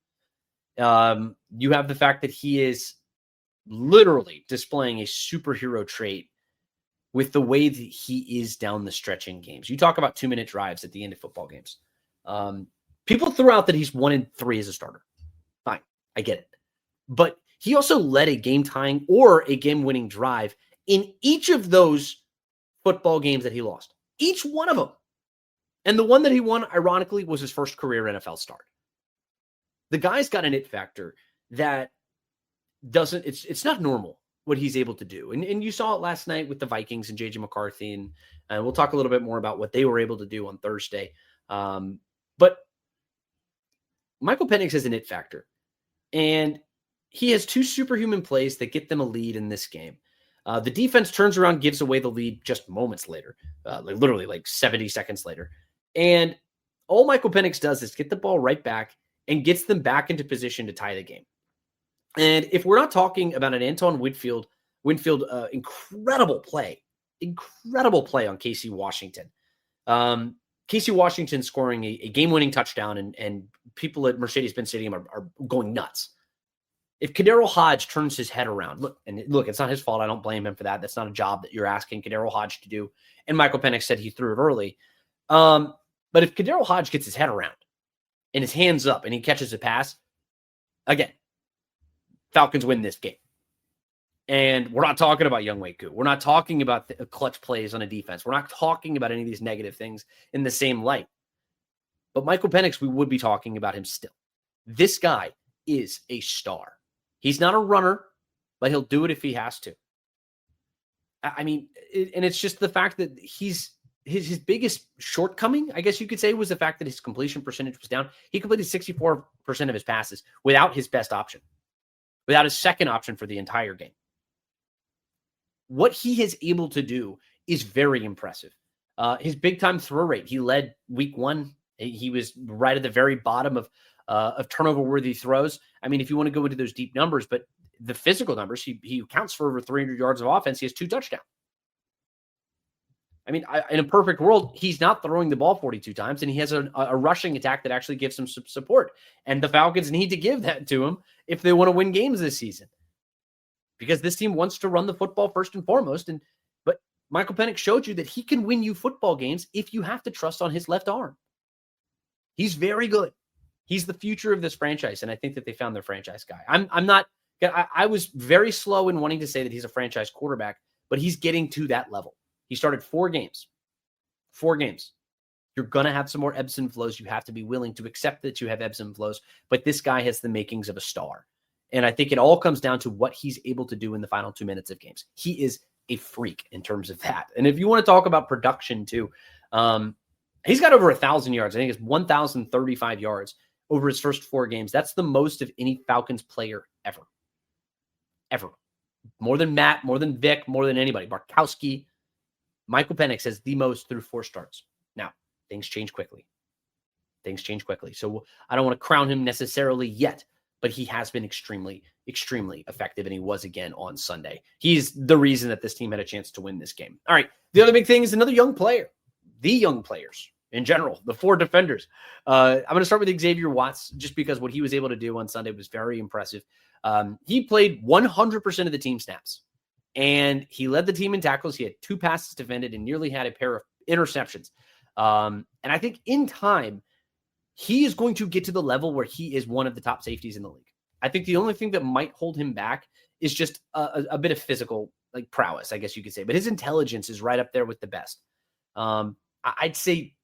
I: You have the fact that he is literally displaying a superhero trait with the way that he is down the stretch in games. You talk about 2-minute drives at the end of football games. People threw out that he's 1-3 as a starter. Fine, I get it. But he also led a game-tying or a game-winning drive in each of those football games that he lost. Each one of them. And the one that he won, ironically, was his first career NFL start. The guy's got an it factor that it's not normal what he's able to do. And you saw it last night with the Vikings and J.J. McCarthy, and we'll talk a little bit more about what they were able to do on Thursday. But Michael Penix has an it factor, and he has 2 superhuman plays that get them a lead in this game. The defense turns around, gives away the lead just moments later, literally like 70 seconds later. And all Michael Penix does is get the ball right back and gets them back into position to tie the game. And if we're not talking about an Antoine Winfield incredible play on Casey Washington. Casey Washington scoring a game-winning touchdown, and people at Mercedes-Benz Stadium are going nuts. If Kadarius Hodge turns his head around, look, it's not his fault. I don't blame him for that. That's not a job that you're asking Kadarius Hodge to do. And Michael Penix said he threw it early. But if Kadarius Hodge gets his head around and his hands up and he catches a pass, again, Falcons win this game. And we're not talking about Younghoe Koo. We're not talking about the clutch plays on a defense. We're not talking about any of these negative things in the same light. But Michael Penix, we would be talking about him still. This guy is a star. He's not a runner, but he'll do it if he has to. I mean, and it's just the fact that his biggest shortcoming, I guess you could say, was the fact that his completion percentage was down. He completed 64% of his passes without his best option, without his second option for the entire game. What he is able to do is very impressive. His big-time throw rate, he led week 1. He was right at the very bottom of turnover-worthy throws. I mean, if you want to go into those deep numbers, but the physical numbers, he counts for over 300 yards of offense. He has 2 touchdowns. I mean, in a perfect world, he's not throwing the ball 42 times, and he has a rushing attack that actually gives him some support. And the Falcons need to give that to him if they want to win games this season, because this team wants to run the football first and foremost. But Michael Penix showed you that he can win you football games if you have to trust on his left arm. He's very good. He's the future of this franchise, and I think that they found their franchise guy. I was very slow in wanting to say that he's a franchise quarterback, but he's getting to that level. He started 4 games. 4 games. You're going to have some more ebbs and flows. You have to be willing to accept that you have ebbs and flows, but this guy has the makings of a star. And I think it all comes down to what he's able to do in the final 2 minutes of games. He is a freak in terms of that. And if you want to talk about production too, he's got over 1,000 yards. I think it's 1,035 yards over his first 4 games. That's the most of any Falcons player ever. Ever. More than Matt, more than Vic, more than anybody. Barkowski. Michael Penix has the most through 4 starts. Now, things change quickly. So I don't want to crown him necessarily yet, but he has been extremely, extremely effective, and he was again on Sunday. He's the reason that this team had a chance to win this game. All right, the other big thing is another young player. The young players in general, the 4 defenders. I'm going to start with Xavier Watts, just because what he was able to do on Sunday was very impressive. He played 100% of the team snaps, and he led the team in tackles. He had 2 passes defended and nearly had a pair of interceptions. And I think in time, he is going to get to the level where he is one of the top safeties in the league. I think the only thing that might hold him back is just a bit of physical prowess, I guess you could say. But his intelligence is right up there with the best. I'd say,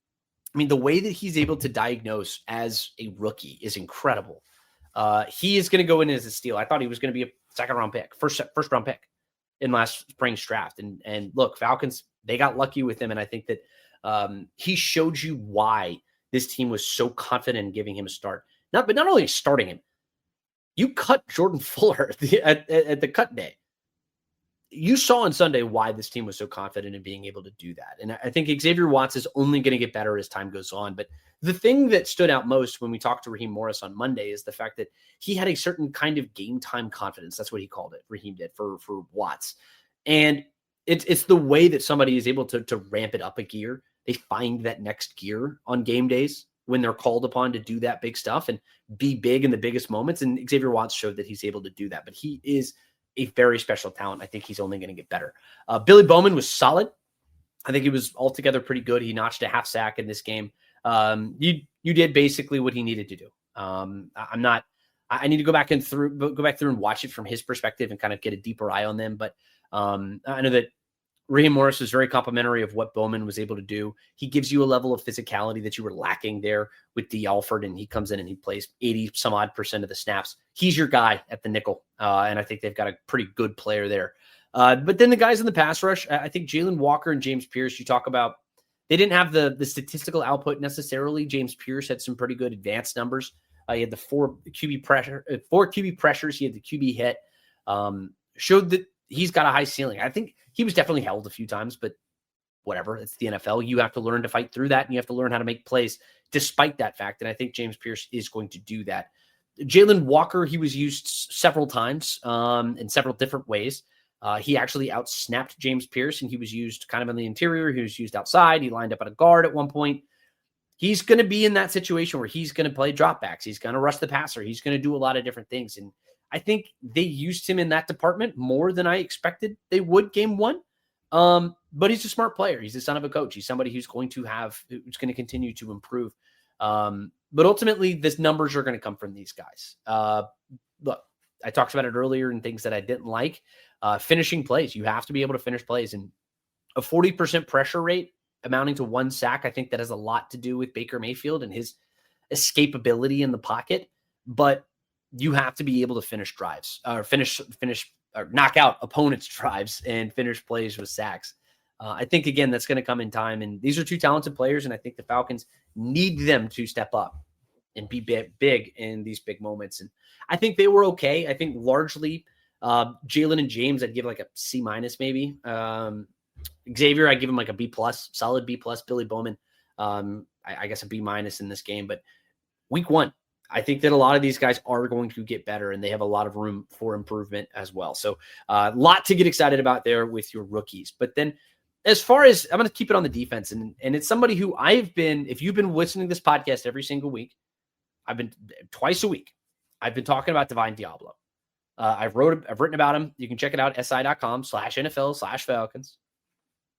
I: the way that he's able to diagnose as a rookie is incredible. He is going to go in as a steal. I thought he was going to be a second-round pick, first round pick in last spring's draft. And look, Falcons, they got lucky with him. And I think that he showed you why this team was so confident in giving him a start. Not only starting him, you cut Jordan Fuller at the cut day. You saw on Sunday why this team was so confident in being able to do that. And I think Xavier Watts is only going to get better as time goes on. But the thing that stood out most when we talked to Raheem Morris on Monday is the fact that he had a certain kind of game time confidence. That's what he called it. Raheem did for Watts. And it's the way that somebody is able to ramp it up a gear. They find that next gear on game days when they're called upon to do that big stuff and be big in the biggest moments. And Xavier Watts showed that he's able to do that. But he is a very special talent. I think he's only going to get better. Billy Bowman was solid. I think he was altogether pretty good. He notched a half sack in this game. You did basically what he needed to do. I need to go back through and watch it from his perspective and kind of get a deeper eye on them. But I know that Raheem Morris was very complimentary of what Bowman was able to do. He gives you a level of physicality that you were lacking there with D. Alford, and he comes in and he plays 80 some odd % of the snaps. He's your guy at the nickel. And I think they've got a pretty good player there. But then the guys in the pass rush, I think Jalen Walker and James Pierce, you talk about, they didn't have the statistical output necessarily. James Pierce had some pretty good advanced numbers. He had the 4 QB pressures. He had the QB hit. Showed that he's got a high ceiling. I think he was definitely held a few times, but whatever. It's the NFL. You have to learn to fight through that, and you have to learn how to make plays despite that fact. And I think James Pierce is going to do that. Jalen Walker, he was used several times in several different ways. He actually outsnapped James Pierce, and he was used kind of in the interior. He was used outside. He lined up at a guard at one point. He's going to be in that situation where he's going to play dropbacks. He's going to rush the passer. He's going to do a lot of different things. And I think they used him in that department more than I expected they would game one. But he's a smart player. He's the son of a coach. He's somebody who's going to continue to improve. But ultimately, the numbers are going to come from these guys. Look, I talked about it earlier and things that I didn't like. Finishing plays. You have to be able to finish plays. And a 40% pressure rate amounting to 1 sack, I think that has a lot to do with Baker Mayfield and his escapability in the pocket. But you have to be able to finish drives, or knock out opponents' drives and finish plays with sacks. I think, again, that's going to come in time. And these are two talented players, and I think the Falcons need them to step up and be big in these big moments. And I think they were okay. I think largely Jalen and James, I'd give like a C- maybe. Xavier, I give him like a B+, solid B+. Billy Bowman, I guess a B- in this game. But week one, I think that a lot of these guys are going to get better, and they have a lot of room for improvement as well. So a lot to get excited about there with your rookies. But then as far as, I'm going to keep it on the defense, and it's somebody who if you've been listening to this podcast every single week, I've been twice a week, I've been talking about Divine Diablo. I've written about him. You can check it out, si.com/NFL/Falcons.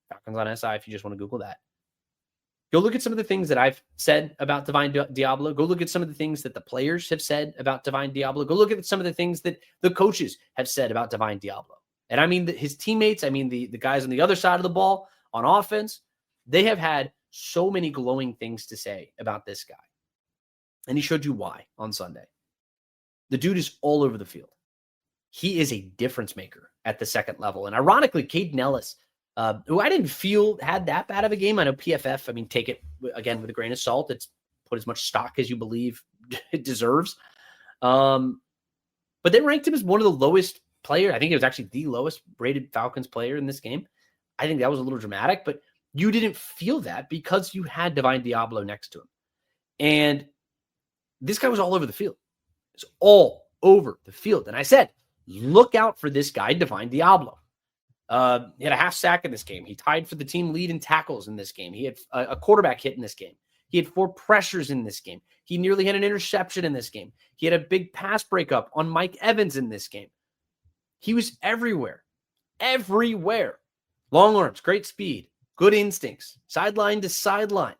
I: Falcons on SI if you just want to Google that. Go look at some of the things that I've said about Divine Diablo. Go look at some of the things that the players have said about Divine Diablo. Go look at some of the things that the coaches have said about Divine Diablo. And I mean his teammates, I mean the guys on the other side of the ball on offense, they have had so many glowing things to say about this guy. And he showed you why on Sunday. The dude is all over the field. He is a difference maker at the second level. And ironically, Caden Ellis, who I didn't feel had that bad of a game. I know PFF, I mean, take it, again, with a grain of salt. It's put as much stock as you believe it deserves. But they ranked him as one of the lowest players. I think it was actually the lowest rated Falcons player in this game. I think that was a little dramatic, but you didn't feel that because you had Divine Diablo next to him. And this guy was all over the field. It's all over the field. And I said, look out for this guy, Divine Diablo. He had a half sack in this game. He tied for the team lead in tackles in this game. He had a quarterback hit in this game. He had 4 pressures in this game. He nearly had an interception in this game. He had a big pass breakup on Mike Evans in this game. He was everywhere. Everywhere. Long arms, great speed, good instincts, sideline to sideline.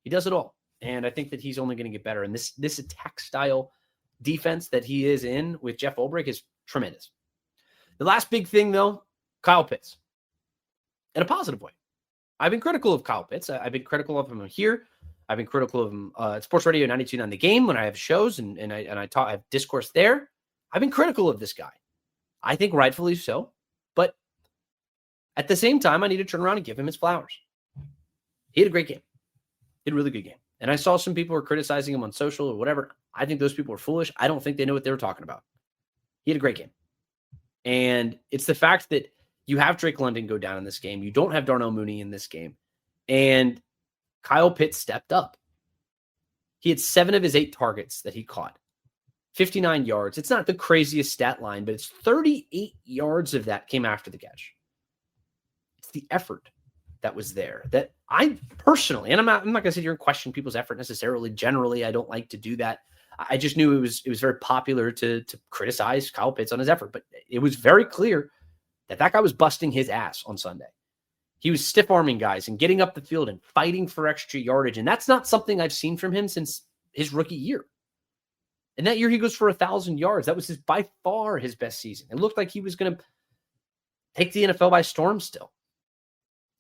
I: He does it all. And I think that he's only going to get better. And this attack style defense that he is in with Jeff Ulbrich is tremendous. The last big thing, though, Kyle Pitts. In a positive way. I've been critical of Kyle Pitts. I've been critical of him here. I've been critical of him at Sports Radio 92.9 The Game when I have shows and I have discourse there. I've been critical of this guy. I think rightfully so. But at the same time, I need to turn around and give him his flowers. He had a great game. He had a really good game. And I saw some people were criticizing him on social or whatever. I think those people are foolish. I don't think they know what they were talking about. He had a great game. And it's the fact that you have Drake London go down in this game. You don't have Darnell Mooney in this game. And Kyle Pitts stepped up. He had 7 of his 8 targets that he caught. 59 yards. It's not the craziest stat line, but it's 38 yards of that came after the catch. It's the effort that was there that I personally, and I'm not going to sit here and question people's effort necessarily. Generally, I don't like to do that. I just knew it was very popular to criticize Kyle Pitts on his effort, but it was very clear that guy was busting his ass on Sunday. He was stiff-arming guys and getting up the field and fighting for extra yardage, and that's not something I've seen from him since his rookie year. And that year he goes for 1,000 yards. That was by far his best season. It looked like he was going to take the NFL by storm still.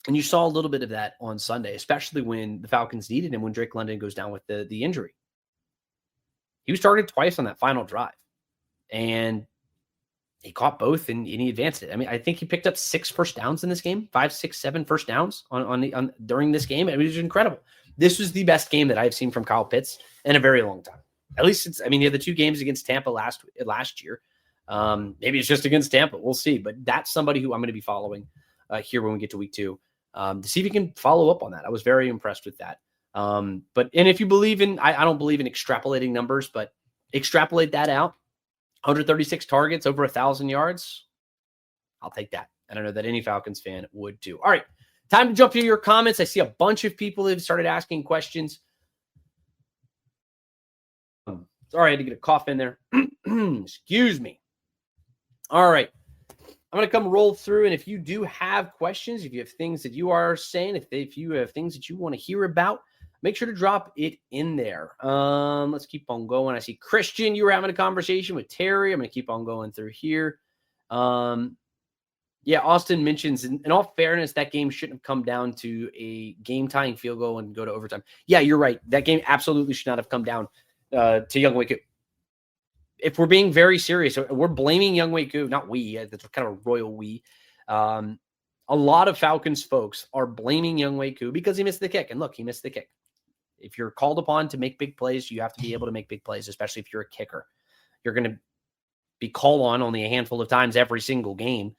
I: And you saw a little bit of that on Sunday, especially when the Falcons needed him when Drake London goes down with the injury. He was targeted twice on that final drive, and he caught both and he advanced it. I mean, I think he picked up 6 first downs in this game, 5, 6, 7 first downs on during this game. It was incredible. This was the best game that I've seen from Kyle Pitts in a very long time. At least he had the 2 games against Tampa last year. Maybe it's just against Tampa. We'll see. But that's somebody who I'm going to be following here when we get to week 2 to see if he can follow up on that. I was very impressed with that. And if you believe in, I don't believe in extrapolating numbers, but extrapolate that out. 136 targets, over 1,000 yards. I'll take that. And I know that any Falcons fan would too. All right. Time to jump to your comments. I see a bunch of people have started asking questions. Sorry, I had to get a cough in there. Excuse me. All right. I'm going to come roll through. And if you do have questions, if you have things that you are saying, if you have things that you want to hear about, make sure to drop it in there. Let's keep on going. I see Christian, you were having a conversation with Terry. I'm going to keep on going through here. Yeah, Austin mentions, in all fairness, that game shouldn't have come down to a game-tying field goal and go to overtime. Yeah, you're right. That game absolutely should not have come down to Younghoe Koo. If we're being very serious, we're blaming Younghoe Koo, not we, that's kind of a royal we. A lot of Falcons folks are blaming Younghoe Koo because he missed the kick. And look, he missed the kick. If you're called upon to make big plays, you have to be able to make big plays, especially if you're a kicker. You're going to be called on only a handful of times every single game.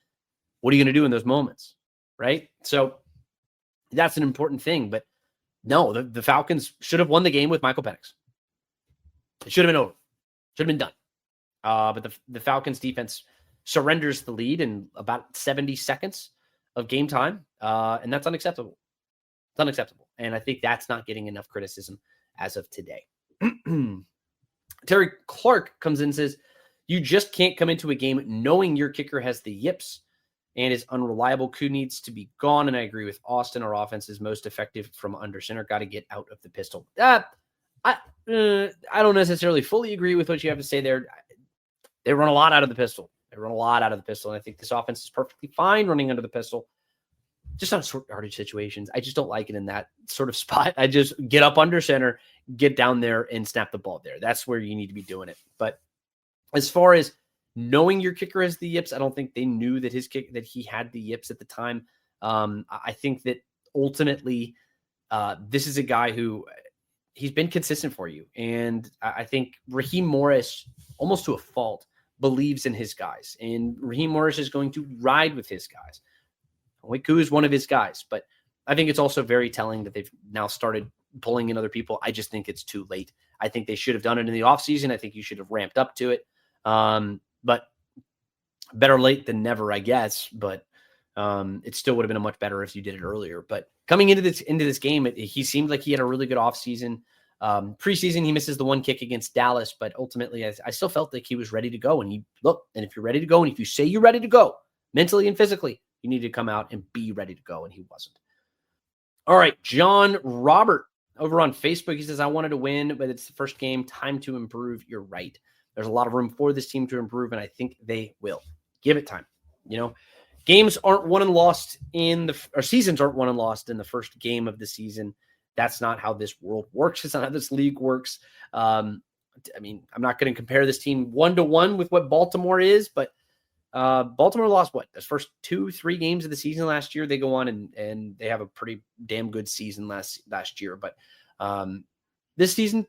I: What are you going to do in those moments, right? So that's an important thing. But no, the Falcons should have won the game with Michael Penix. It should have been over. Should have been done. But the Falcons defense surrenders the lead in about 70 seconds of game time, and that's unacceptable. It's unacceptable. And I think that's not getting enough criticism as of today. Terry Clark comes in and says, you just can't come into a game knowing your kicker has the yips and is unreliable. Koo needs to be gone. And I agree with Austin. Our offense is most effective from under center. Got to get out of the pistol. I don't necessarily fully agree with what you have to say there. They run a lot out of the pistol. And I think this offense is perfectly fine running under the pistol. Just on short yardage situations. I just don't like it in that sort of spot. I just get up under center, get down there and snap the ball there. That's where you need to be doing it. But as far as knowing your kicker has the yips, I don't think they knew that that he had the yips at the time. I think that ultimately this is a guy who he's been consistent for you. And I think Raheem Morris, almost to a fault, believes in his guys. And Raheem Morris is going to ride with his guys. Koo is one of his guys, but I think it's also very telling that they've now started pulling in other people. I just think it's too late. I think they should have done it in the offseason. I think you should have ramped up to it. But better late than never, I guess. But it still would have been a much better if you did it earlier. But coming into this game, he seemed like he had a really good offseason. Preseason, he misses the one kick against Dallas, but ultimately I still felt like he was ready to go. And and if you're ready to go, and if you say you're ready to go mentally and physically, you need to come out and be ready to go. And he wasn't. All right. John Robert over on Facebook. He says, I wanted to win, but it's the first game. Time to improve. You're right. There's a lot of room for this team to improve, and I think they will. Give it time. Games aren't won and lost seasons aren't won and lost in the first game of the season. That's not how this world works. It's not how this league works. I'm not going to compare this team 1-to-1 with what Baltimore is, but Baltimore lost this first 2-3 games of the season last year. They go on and they have a pretty damn good season last year. But this team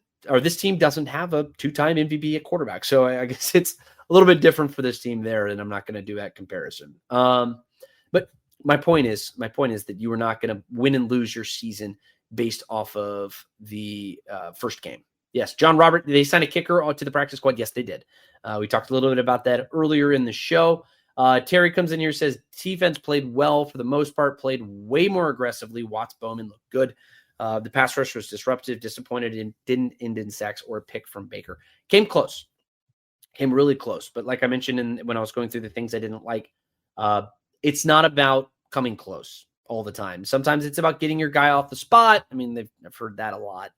I: doesn't have a 2-time MVP at quarterback. So I guess it's a little bit different for this team there, and I'm not going to do that comparison. But my point is that you are not going to win and lose your season based off of the first game. Yes, John Robert, did they sign a kicker to the practice squad? Yes, they did. We talked a little bit about that earlier in the show. Terry comes in here and says, defense played well for the most part, played way more aggressively. Watts Bowman looked good. The pass rush was disruptive, disappointed, and didn't end in sacks or a pick from Baker. Came close. Came really close. But like I mentioned when I was going through the things I didn't like, it's not about coming close all the time. Sometimes it's about getting your guy off the spot. I mean, I've heard that a lot.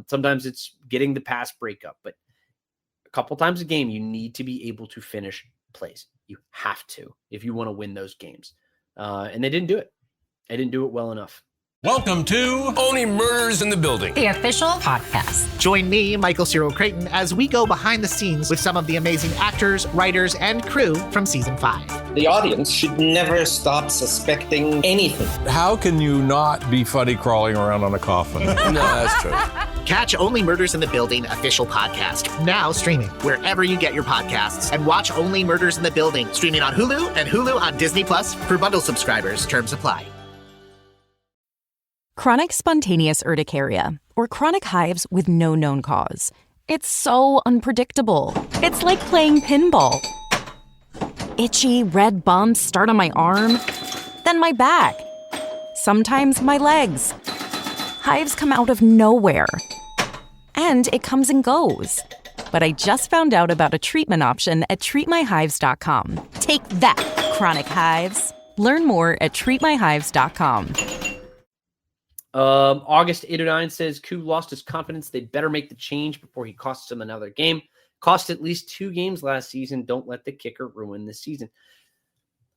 I: Sometimes it's getting the pass breakup. But a couple times a game, you need to be able to finish plays. You have to if you want to win those games. And they didn't do it. They didn't do it well enough.
K: Welcome to Only Murders in the Building,
M: the official podcast.
N: Join me, Michael Cyril Creighton, as we go behind the scenes with some of the amazing actors, writers, and crew from season 5.
O: The audience should never stop suspecting anything.
K: How can you not be funny crawling around on a coffin? No, that's true.
N: Catch Only Murders in the Building official podcast, now streaming wherever you get your podcasts. And watch Only Murders in the Building, streaming on Hulu and Hulu on Disney Plus for bundle subscribers. Terms apply.
C: Chronic spontaneous urticaria, or chronic hives with no known cause. It's so unpredictable. It's like playing pinball. Itchy red bumps start on my arm, then my back, sometimes my legs. Hives come out of nowhere, and it comes and goes. But I just found out about a treatment option at treatmyhives.com. Take that, chronic hives. Learn more at treatmyhives.com.
I: August 809 says, Koo lost his confidence. They'd better make the change before he costs him another game. Cost at least 2 games last season. Don't let the kicker ruin the season.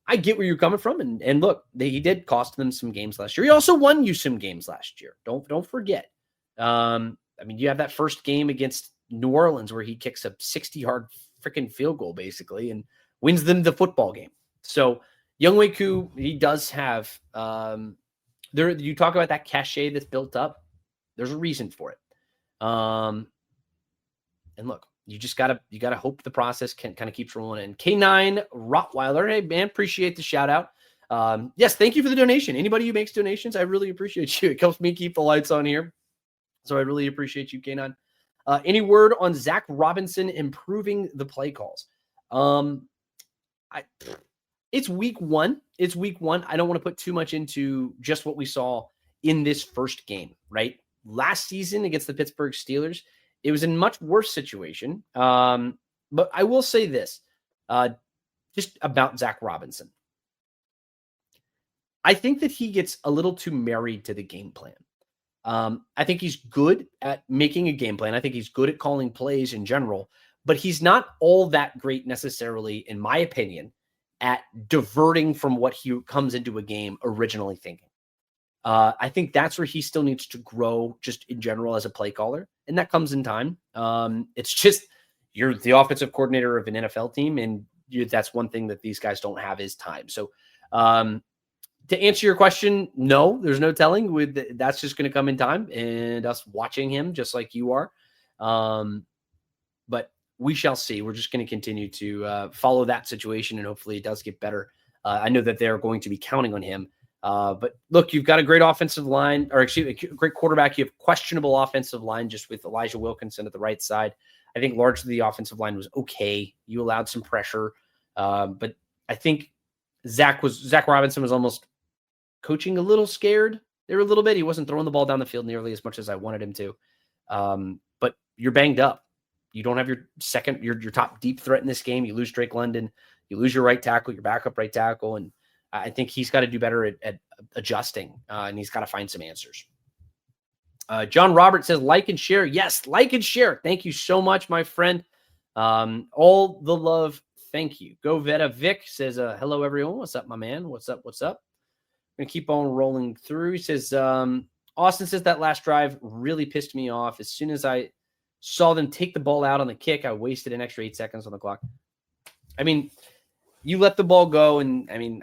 I: I get where you're coming from. And look, he did cost them some games last year. He also won you some games last year. Don't forget. I mean, you have that first game against New Orleans where he kicks a 60-yard freaking field goal, basically, and wins them the football game. So Younghoe Koo, he does have you talk about that cachet that's built up. There's a reason for it. And look, you gotta hope the process kind of keeps rolling in. K9 Rottweiler, hey man, appreciate the shout out. Yes, thank you for the donation. Anybody who makes donations, I really appreciate you. It helps me keep the lights on here. So I really appreciate you, K9. Any word on Zach Robinson improving the play calls? It's week one. I don't want to put too much into just what we saw in this first game, right? Last season against the Pittsburgh Steelers, it was a much worse situation. But I will say this, just about Zach Robinson. I think that he gets a little too married to the game plan. I think he's good at making a game plan. I think he's good at calling plays in general, but he's not all that great necessarily, in my opinion, at diverting from what he comes into a game originally thinking. I think that's where he still needs to grow just in general as a play caller. And that comes in time. It's just, you're the offensive coordinator of an NFL team. And that's one thing that these guys don't have is time. So to answer your question, no, there's no telling. That's just going to come in time and us watching him just like you are. But we shall see. We're just going to continue to follow that situation, and hopefully it does get better. I know that they're going to be counting on him. But look, you've got a great offensive line, or excuse me, a great quarterback. You have questionable offensive line just with Elijah Wilkinson at the right side. I think largely the offensive line was okay. You allowed some pressure. But I think Zach Robinson was almost coaching a little scared there a little bit. He wasn't throwing the ball down the field nearly as much as I wanted him to. But you're banged up. You don't have your top deep threat in this game. You lose Drake London. You lose your right tackle, your backup right tackle. And I think he's got to do better at adjusting, and he's got to find some answers. John Robert says, like and share. Yes, like and share. Thank you so much, my friend. All the love. Thank you. Go Veta. Vic says, hello, everyone. What's up, my man? What's up? I'm going to keep on rolling through. He says, Austin says that last drive really pissed me off. As soon as I saw them take the ball out on the kick, I wasted an extra 8 seconds on the clock. I mean, you let the ball go, and I mean,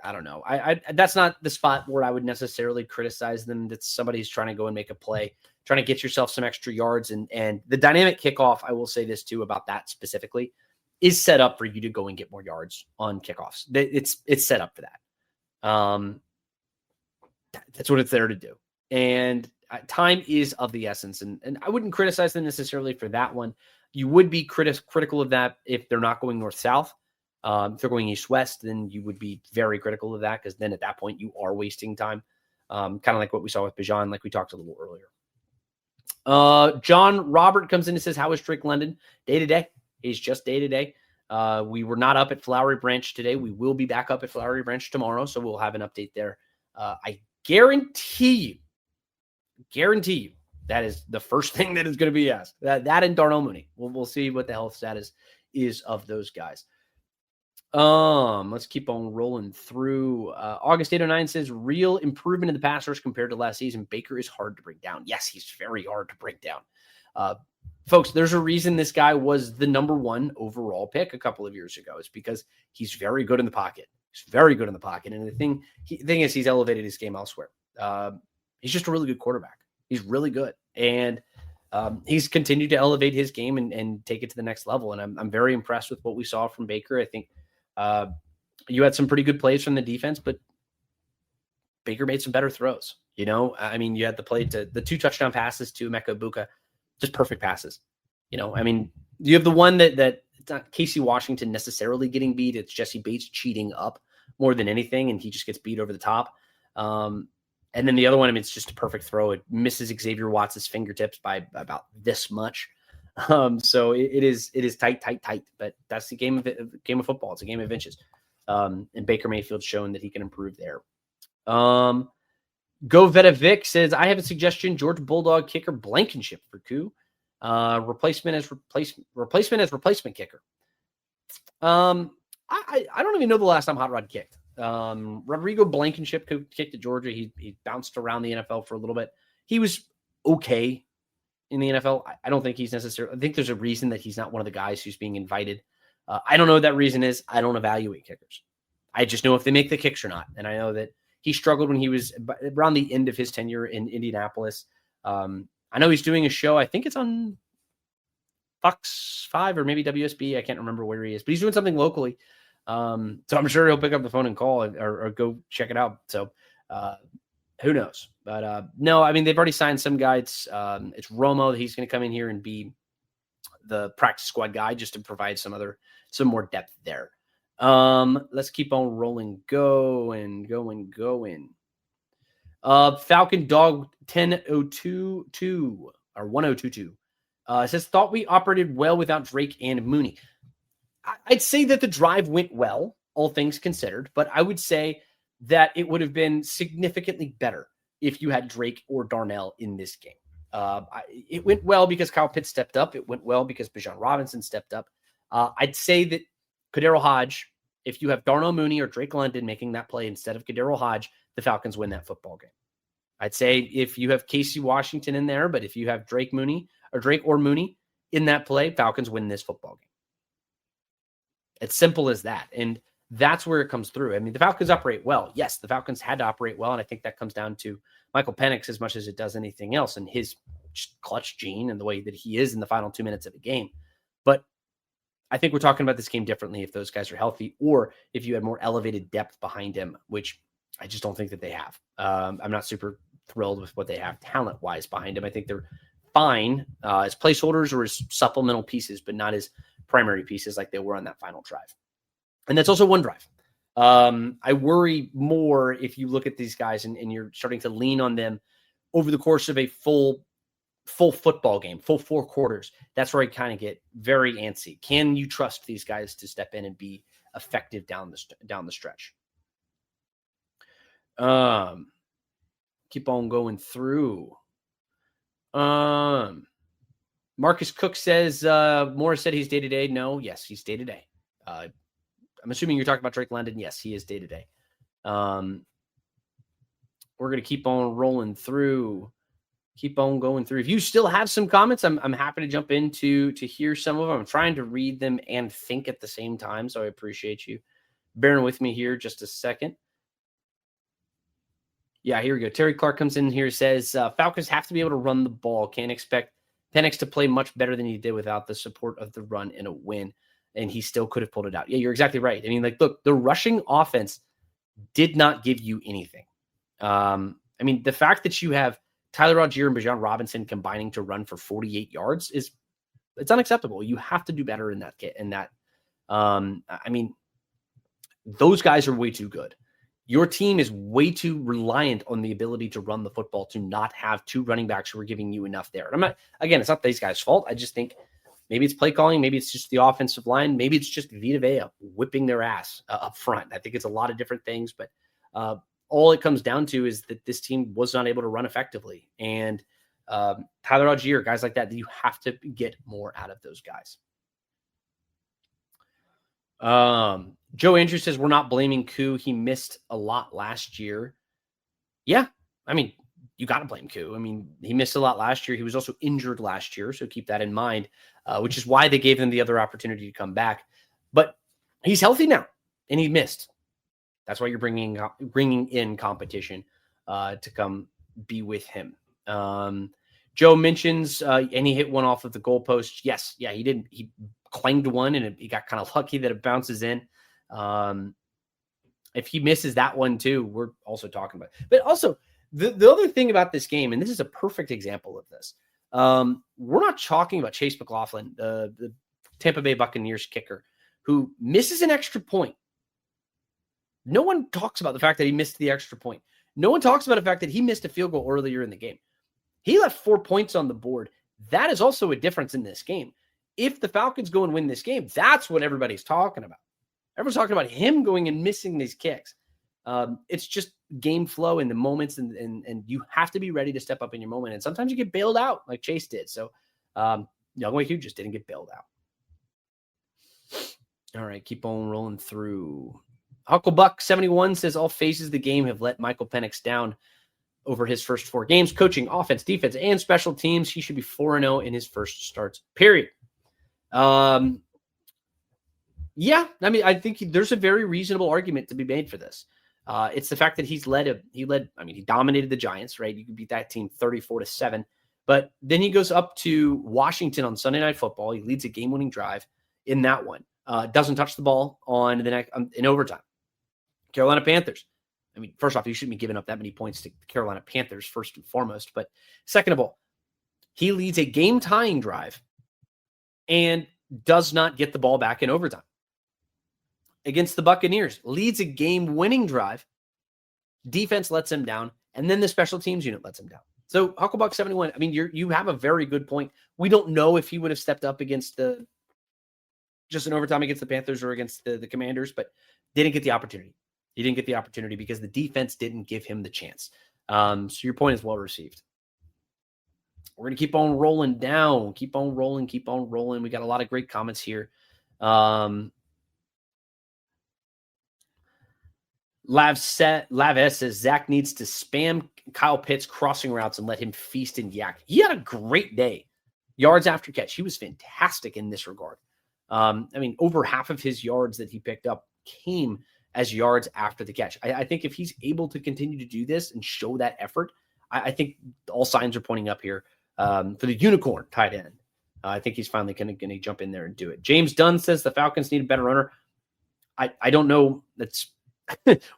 I: I don't know. I that's not the spot where I would necessarily criticize them. That somebody's trying to go and make a play, trying to get yourself some extra yards, and the dynamic kickoff. I will say this too about that specifically is set up for you to go and get more yards on kickoffs. It's set up for that. That's what it's there to do, and time is of the essence. And I wouldn't criticize them necessarily for that one. You would be critical of that if they're not going north-south. If they're going east-west, then you would be very critical of that, because then at that point you are wasting time. kind of like what we saw with Bijan, like we talked a little earlier. John Robert comes in and says, how is Drake London? Day to day. He's just day to day. We were not up at Flowery Branch today. We will be back up at Flowery Branch tomorrow, so we'll have an update there. I guarantee you, that is the first thing that is going to be asked. That and Darnell Mooney. We'll see what the health status is of those guys. Let's keep on rolling through. August 809 says, real improvement in the pass rush compared to last season. Baker is hard to bring down. Yes, he's very hard to bring down. Folks, there's a reason this guy was the number 1 overall pick a couple of years ago. It's because he's very good in the pocket. He's very good in the pocket. And the thing is, he's elevated his game elsewhere. He's just a really good quarterback. He's really good. And he's continued to elevate his game and take it to the next level. And I'm very impressed with what we saw from Baker. I think you had some pretty good plays from the defense, but Baker made some better throws. You know, I mean, you had the 2 touchdown passes to Emeka Egbuka, just perfect passes. You know, I mean, you have the one that it's not Casey Washington necessarily getting beat. It's Jesse Bates cheating up more than anything, and he just gets beat over the top. And then the other one, I mean, it's just a perfect throw. It misses Xavier Watts' fingertips by about this much. So it is tight, but that's the game of football. It's a game of inches. And Baker Mayfield's shown that he can improve there. Go Veta Vic says, I have a suggestion. Georgia Bulldog kicker Blankenship for coup. Replacement as replacement kicker. I don't even know the last time Hot Rod kicked. Rodrigo Blankenship kicked at Georgia. He bounced around the NFL for a little bit. He was okay in the NFL. I don't think he's necessarily, I think there's a reason that he's not one of the guys who's being invited. I don't know what that reason is. I don't evaluate kickers. I just know if they make the kicks or not. And I know that he struggled when he was around the end of his tenure in Indianapolis. I know he's doing a show. I think it's on Fox 5 or maybe WSB. I can't remember where he is, but he's doing something locally. So I'm sure he'll pick up the phone and call or go check it out. So who knows? But no, I mean, they've already signed some guy. It's Romo. He's going to come in here and be the practice squad guy just to provide some more depth there. Let's keep on rolling. Going. Falcon Dog 1022 or 1022 says, thought we operated well without Drake and Mooney. I'd say that the drive went well, all things considered, but I would say that it would have been significantly better if you had Drake or Darnell in this game. It went well because Kyle Pitts stepped up. It went well because Bijan Robinson stepped up. I'd say that Kadero Hodge, if you have Darnell Mooney or Drake London making that play instead of Kadero Hodge, the Falcons win that football game. I'd say if you have Casey Washington in there, but if you have Drake or Mooney in that play, Falcons win this football game. It's simple as that. And that's where it comes through. I mean, the Falcons operate well. Yes, the Falcons had to operate well. And I think that comes down to Michael Penix as much as it does anything else and his clutch gene and the way that he is in the final 2 minutes of a game. But I think we're talking about this game differently if those guys are healthy or if you had more elevated depth behind him, which I just don't think that they have. I'm not super thrilled with what they have talent-wise behind him. I think they're fine as placeholders or as supplemental pieces, but not as primary pieces like they were on that final drive. And that's also one drive. I worry more if you look at these guys and you're starting to lean on them over the course of a full football game, full 4 quarters. That's where I kind of get very antsy. Can you trust these guys to step in and be effective down the stretch? Keep on going through. Marcus Cook says, Morris said he's day-to-day. No, yes, he's day-to-day. I'm assuming you're talking about Drake London. Yes, he is day-to-day. We're going to keep on rolling through. Keep on going through. If you still have some comments, I'm happy to jump in to hear some of them. I'm trying to read them and think at the same time, so I appreciate you bearing with me here just a second. Yeah, here we go. Terry Clark comes in here, says, Falcons have to be able to run the ball. Can't expect Penix to play much better than he did without the support of the run in a win. And he still could have pulled it out. Yeah, you're exactly right. I mean, like, look, the rushing offense did not give you anything. I mean, the fact that you have Tyler Algier and Bijan Robinson combining to run for 48 yards it's unacceptable. You have to do better in that. I mean, those guys are way too good. Your team is way too reliant on the ability to run the football to not have two running backs who are giving you enough there. And it's not these guys' fault. I just think maybe it's play calling. Maybe it's just the offensive line. Maybe it's just Vita Vea whipping their ass up front. I think it's a lot of different things, but all it comes down to is that this team was not able to run effectively. And Tyler Algier, guys like that, you have to get more out of those guys. Joe Andrews says we're not blaming Koo. He missed a lot last year. Yeah, I mean, you got to blame Koo. I mean, he missed a lot last year. He was also injured last year, so keep that in mind, which is why they gave him the other opportunity to come back. But he's healthy now, and he missed. That's why you're bringing in competition to come be with him. Joe mentions, and he hit one off of the goalpost. Yes, yeah, he did. He claimed one, and he got kind of lucky that it bounces in. If he misses that one too, we're also talking about it. But also, the other thing about this game, and this is a perfect example of this, we're not talking about Chase McLaughlin, the Tampa Bay Buccaneers kicker, who misses an extra point. No one talks about the fact that he missed the extra point. No one talks about the fact that he missed a field goal earlier in the game. He left 4 points on the board. That is also a difference in this game. If the Falcons go and win this game, that's what everybody's talking about. Everyone's talking about him going and missing these kicks. It's just game flow in the moments, and you have to be ready to step up in your moment. And sometimes you get bailed out like Chase did. So Younghoe Hugh just didn't get bailed out. All right, keep on rolling through. Hucklebuck71 says all phases of the game have let Michael Penix down over his first 4 games. Coaching, offense, defense, and special teams. He should be 4-0 in his first starts, period. Yeah, I mean, I think there's a very reasonable argument to be made for this. It's the fact that he dominated the Giants, right? You can beat that team 34-7, but then he goes up to Washington on Sunday Night Football. He leads a game-winning drive in that one. Doesn't touch the ball on the next in overtime. Carolina Panthers. I mean, first off, you shouldn't be giving up that many points to the Carolina Panthers, first and foremost. But second of all, he leads a game-tying drive and does not get the ball back in overtime. Against the Buccaneers, leads a game-winning drive. Defense lets him down, and then the special teams unit lets him down. So Hucklebuck71, I mean, you have a very good point. We don't know if he would have stepped up against just an overtime against the Panthers or against the Commanders, but didn't get the opportunity. He didn't get the opportunity because the defense didn't give him the chance. So your point is well received. We're going to keep on rolling down. Keep on rolling. We got a lot of great comments here. Lav S says Zach needs to spam Kyle Pitts crossing routes and let him feast and yak. He had a great day. Yards after catch. He was fantastic in this regard. I mean, over half of his yards that he picked up came as yards after the catch. I think if he's able to continue to do this and show that effort, I think all signs are pointing up here for the unicorn tight end. I think he's finally going to jump in there and do it. James Dunn says the Falcons need a better runner. I don't know. That's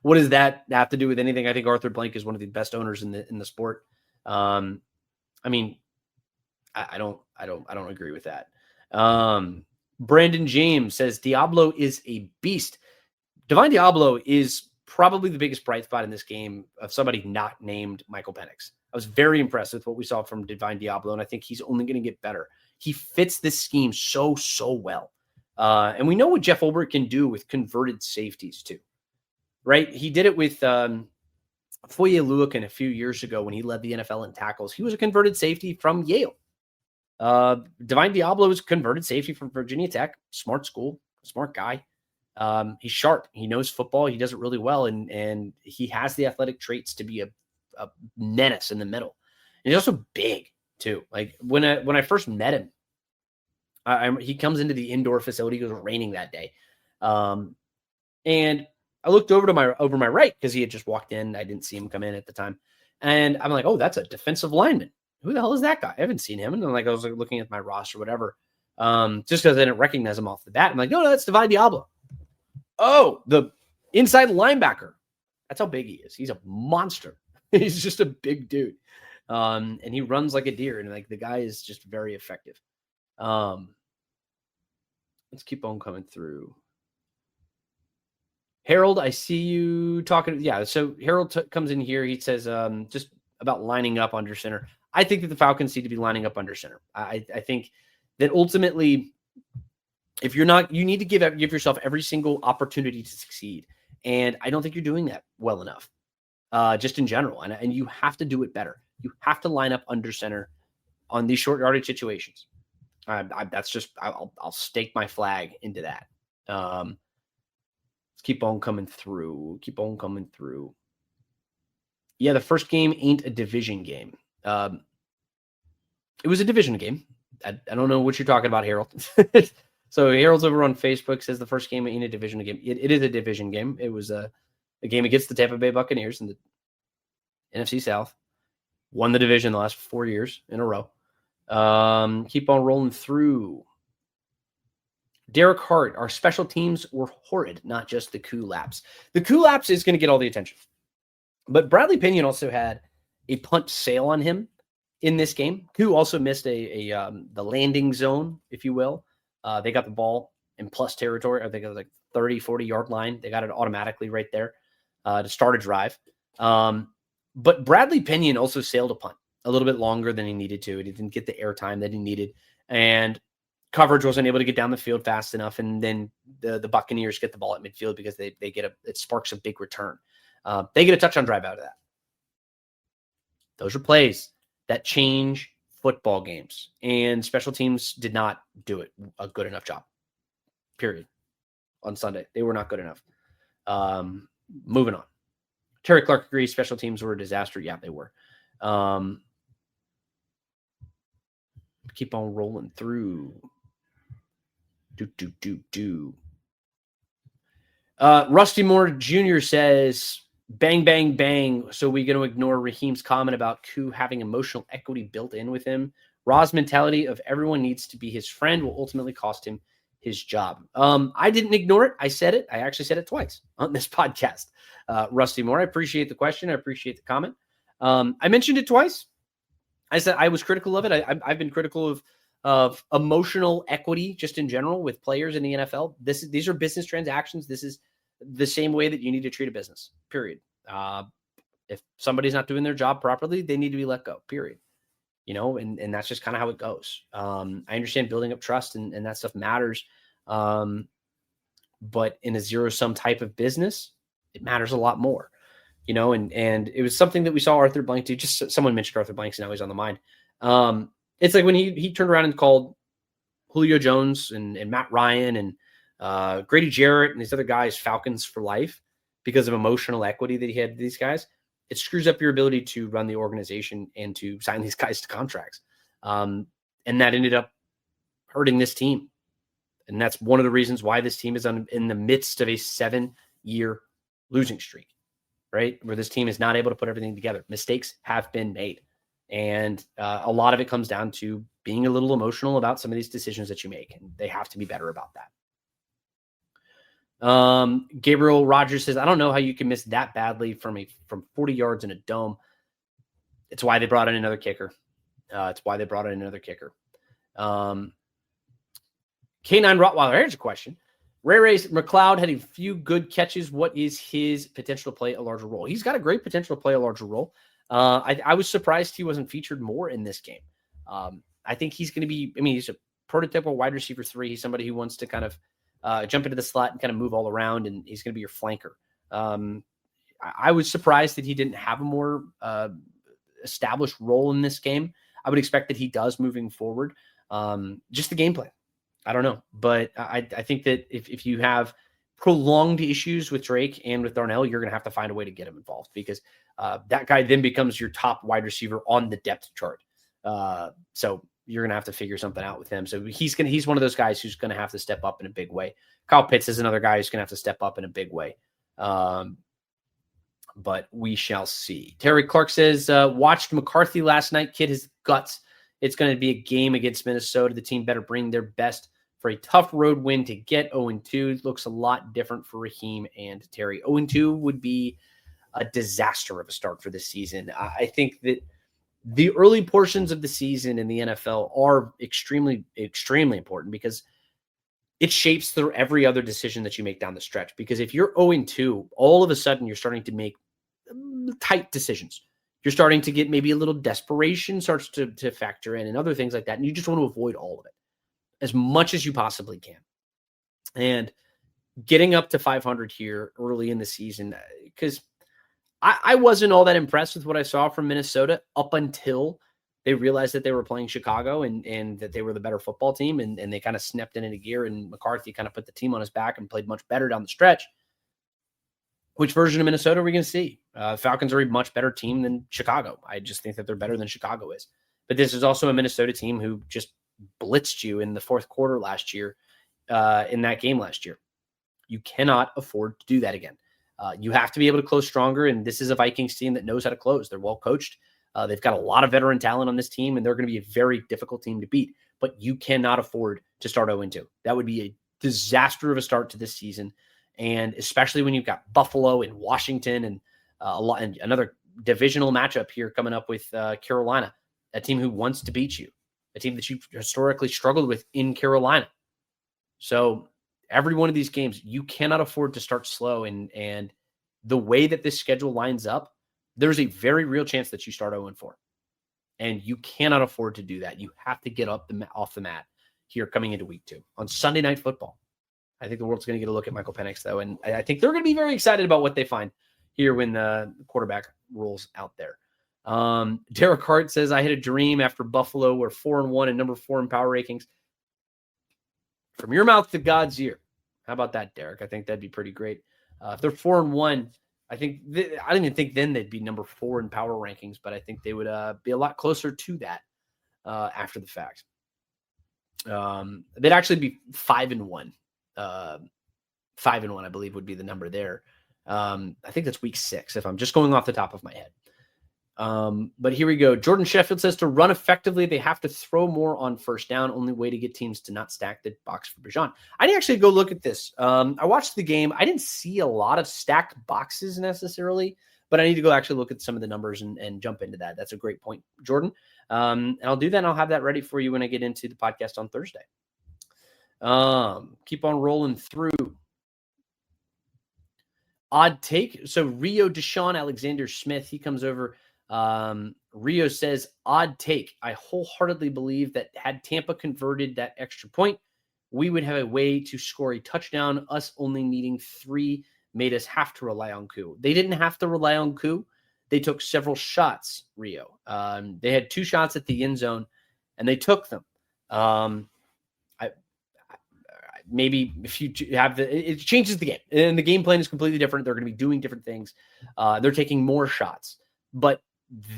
I: what does that have to do with anything? I think Arthur Blank is one of the best owners in the sport. I mean, I don't agree with that. Brandon James says Diablo is a beast. Divine Diablo is probably the biggest bright spot in this game of somebody not named Michael Penix. I was very impressed with what we saw from Divine Diablo, and I think he's only going to get better. He fits this scheme so well. And we know what Jeff Ulbrich can do with converted safeties too, right? He did it with Foye Oluokun a few years ago when he led the NFL in tackles. He was a converted safety from Yale. Divine Diablo is a converted safety from Virginia Tech. Smart school, smart guy. He's sharp. He knows football. He does it really well. And he has the athletic traits to be a menace in the middle. And he's also big too. Like when I first met him, he comes into the indoor facility. It was raining that day. And I looked over my right because he had just walked in. I didn't see him come in at the time. And I'm like, oh, that's a defensive lineman. Who the hell is that guy? I haven't seen him. And then I was looking at my roster or whatever. Just because I didn't recognize him off the bat. I'm like, no, that's Divine Diablo. Oh, the inside linebacker. That's how big he is. He's a monster. He's just a big dude. And he runs like a deer. And like the guy is just very effective. Let's keep on coming through. Harold, I see you talking. Yeah, so Harold comes in here. He says just about lining up under center. I think that the Falcons need to be lining up under center. I think that ultimately, if you're not, you need to give yourself every single opportunity to succeed. And I don't think you're doing that well enough, just in general. And you have to do it better. You have to line up under center on these short yardage situations. That's just, I'll stake my flag into that. Let's keep on coming through. Yeah, the first game ain't a division game. It was a division game. I don't know what you're talking about, Harold. So Harold's over on Facebook says the first game ain't a division game. It is a division game. It was a game against the Tampa Bay Buccaneers in the NFC South. Won the division the last 4 years in a row. Keep on rolling through. Derek Hart, our special teams were horrid, not just the coup lapse. The coup lapse is going to get all the attention. But Bradley Pinion also had a punt sail on him in this game. Coup also missed the landing zone, if you will. They got the ball in plus territory. I think it was like 30, 40-yard line. They got it automatically right there to start a drive. But Bradley Pinion also sailed a punt a little bit longer than he needed to. He didn't get the airtime that he needed. And coverage wasn't able to get down the field fast enough. And then the Buccaneers get the ball at midfield because it sparks a big return. They get a touchdown drive out of that. Those are plays that change football games. And special teams did not do a good enough job. Period. On Sunday. They were not good enough. Moving on. Terry Clark agrees special teams were a disaster. Yeah, they were. Keep on rolling through. Rusty Moore Jr. says, bang, bang, bang. So we're going to ignore Raheem's comment about Koo having emotional equity built in with him. Ra's mentality of everyone needs to be his friend will ultimately cost him his job. I didn't ignore it. I said it. I actually said it twice on this podcast. Rusty Moore, I appreciate the question. I appreciate the comment. I mentioned it twice. I said I was critical of it. I've been critical of emotional equity just in general with players in the NFL. These are business transactions. This is the same way that you need to treat a business, period. If somebody's not doing their job properly, they need to be let go, period. You know, and that's just kind of how it goes. I understand building up trust and that stuff matters. But in a zero-sum type of business, it matters a lot more. You know, and it was something that we saw Arthur Blank do. Just someone mentioned Arthur Blank, so now he's on the mind. It's like when he turned around and called Julio Jones and Matt Ryan and Grady Jarrett and these other guys Falcons for life because of emotional equity that he had to these guys. It screws up your ability to run the organization and to sign these guys to contracts. And that ended up hurting this team. And that's one of the reasons why this team is in the midst of a 7-year losing streak. Right? Where this team is not able to put everything together. Mistakes have been made. And a lot of it comes down to being a little emotional about some of these decisions that you make. And they have to be better about that. Gabriel Rogers says, I don't know how you can miss that badly from 40 yards in a dome. It's why they brought in another kicker. K9 Rottweiler, here's a question. Ray McLeod had a few good catches. What is his potential to play a larger role? He's got a great potential to play a larger role. I was surprised he wasn't featured more in this game. I think he's going to be, he's a prototypical wide receiver 3. He's somebody who wants to kind of jump into the slot and kind of move all around, and he's going to be your flanker. I was surprised that he didn't have a more established role in this game. I would expect that he does moving forward. Just the gameplay. I don't know, but I think that if you have prolonged issues with Drake and with Darnell, you're going to have to find a way to get him involved because that guy then becomes your top wide receiver on the depth chart. So you're going to have to figure something out with him. So he's one of those guys who's going to have to step up in a big way. Kyle Pitts is another guy who's going to have to step up in a big way. But we shall see. Terry Clark says, watched McCarthy last night, kid his guts. It's going to be a game against Minnesota. The team better bring their best for a tough road win to get 0-2. Looks a lot different for Raheem and Terry. 0-2 would be a disaster of a start for this season. I think that the early portions of the season in the NFL are extremely, extremely important because it shapes through every other decision that you make down the stretch. Because if you're 0-2, all of a sudden you're starting to make tight decisions. You're starting to get maybe a little desperation starts to factor in and other things like that. And you just want to avoid all of it as much as you possibly can. And getting up to 500 here early in the season, because I wasn't all that impressed with what I saw from Minnesota up until they realized that they were playing Chicago and that they were the better football team. And they kind of snapped it into gear, and McCarthy kind of put the team on his back and played much better down the stretch. Which version of Minnesota are we going to see? Falcons are a much better team than Chicago. I just think that they're better than Chicago is. But this is also a Minnesota team who just blitzed you in the fourth quarter last year, in that game last year. You cannot afford to do that again. You have to be able to close stronger, and this is a Vikings team that knows how to close. They're well coached. They've got a lot of veteran talent on this team, and they're going to be a very difficult team to beat. But you cannot afford to start 0-2. That would be a disaster of a start to this season. And especially when you've got Buffalo and Washington and and another divisional matchup here coming up with Carolina, a team who wants to beat you, a team that you've historically struggled with in Carolina. So every one of these games, you cannot afford to start slow. And the way that this schedule lines up, there's a very real chance that you start 0-4. And you cannot afford to do that. You have to get off the mat here coming into week 2 on Sunday Night Football. I think the world's going to get a look at Michael Penix, though, and I think they're going to be very excited about what they find here when the quarterback rolls out there. Derek Hart says, I had a dream after Buffalo. We're 4-1 and number 4 in power rankings. From your mouth to God's ear. How about that, Derek? I think that'd be pretty great. If they're 4-1, I think I don't even think then they'd be number 4 in power rankings, but I think they would be a lot closer to that after the fact. They'd actually be 5-1. 5-1, I believe, would be the number there. I think that's week 6, if I'm just going off the top of my head. But here we go. Jordan Sheffield says to run effectively, they have to throw more on first down. Only way to get teams to not stack the box for Bijan. I didn't actually go look at this. I watched the game. I didn't see a lot of stacked boxes necessarily, but I need to go actually look at some of the numbers and jump into that. That's a great point, Jordan. And I'll do that, and I'll have that ready for you when I get into the podcast on Thursday. Keep on rolling through. Odd take. So Rio Deshaun Alexander Smith, he comes over. Rio says, odd take. I wholeheartedly believe that had Tampa converted that extra point, we would have a way to score a touchdown. Us only needing 3 made us have to rely on Koo. They didn't have to rely on Koo. They took several shots, Rio. They had 2 shots at the end zone, and they took them. Maybe if you have it changes the game, and the game plan is completely different. They're going to be doing different things. They're taking more shots, but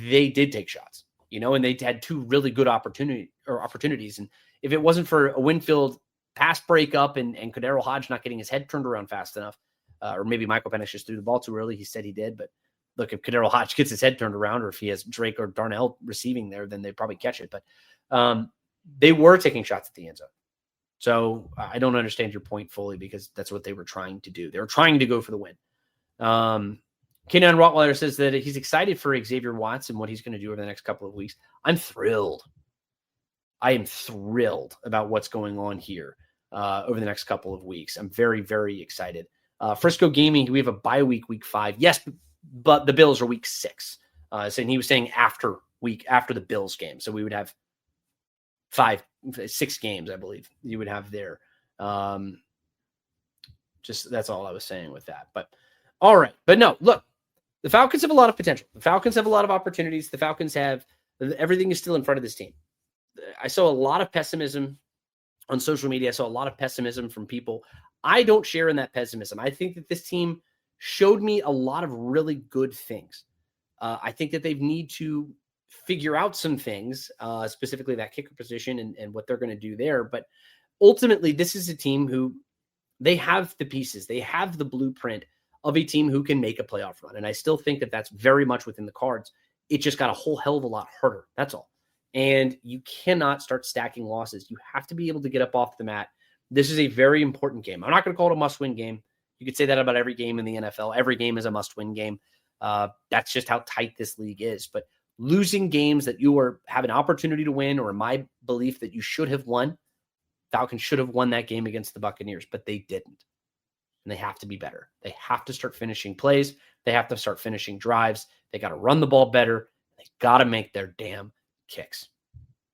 I: they did take shots, and they had 2 really good opportunities. And if it wasn't for a Winfield pass breakup and Kadero Hodge not getting his head turned around fast enough, or maybe Michael Penix just threw the ball too early. He said he did, but look, if Kadero Hodge gets his head turned around, or if he has Drake or Darnell receiving there, then they probably catch it. But they were taking shots at the end zone. So I don't understand your point fully, because that's what they were trying to do. They were trying to go for the win. Kenan Rottweiler says that he's excited for Xavier Watts and what he's going to do over the next couple of weeks. I'm thrilled. I am thrilled about what's going on here over the next couple of weeks. I'm very, very excited. Frisco Gaming, we have a bye week, week 5. Yes, but the Bills are week 6. So he was saying after the Bills game. So we would have 6 games, I believe you would have there. Just that's all I was saying with that. But all right. But no, look, the Falcons have a lot of potential. The Falcons have a lot of opportunities. The Falcons have everything is still in front of this team. I saw a lot of pessimism on social media. I saw a lot of pessimism from people. I don't share in that pessimism. I think that this team showed me a lot of really good things. I think that they need to figure out some things, specifically that kicker position and what they're going to do there. But ultimately, this is a team who they have the pieces. They have the blueprint of a team who can make a playoff run. And I still think that that's very much within the cards. It just got a whole hell of a lot harder. That's all. And you cannot start stacking losses. You have to be able to get up off the mat. This is a very important game. I'm not going to call it a must-win game. You could say that about every game in the NFL. Every game is a must-win game. That's just how tight this league is. But losing games that you have an opportunity to win, or in my belief that you should have won, Falcons should have won that game against the Buccaneers, but they didn't. And they have to be better. They have to start finishing plays. They have to start finishing drives. They got to run the ball better. They got to make their damn kicks.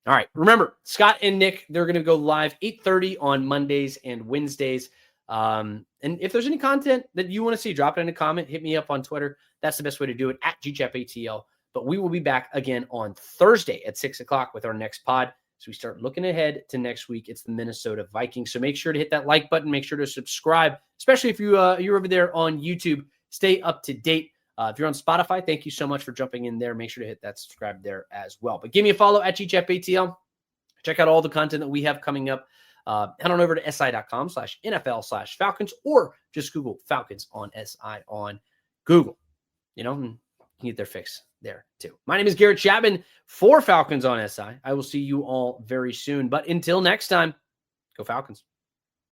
I: All right. Remember, Scott and Nick, they're going to go live 8:30 on Mondays and Wednesdays. And if there's any content that you want to see, drop it in a comment. Hit me up on Twitter. That's the best way to do it, at GChapATL. But we will be back again on Thursday at 6 o'clock with our next pod. So we start looking ahead to next week. It's the Minnesota Vikings. So make sure to hit that like button. Make sure to subscribe, especially if you're over there on YouTube. Stay up to date. If you're on Spotify, thank you so much for jumping in there. Make sure to hit that subscribe there as well. But give me a follow at GChapATL. Check out all the content that we have coming up. Head on over to si.com/NFL/Falcons or just Google Falcons on SI on Google. You can get their fix there too. My name is Garrett Chapman for Falcons on SI. I will see you all very soon. But until next time, go Falcons.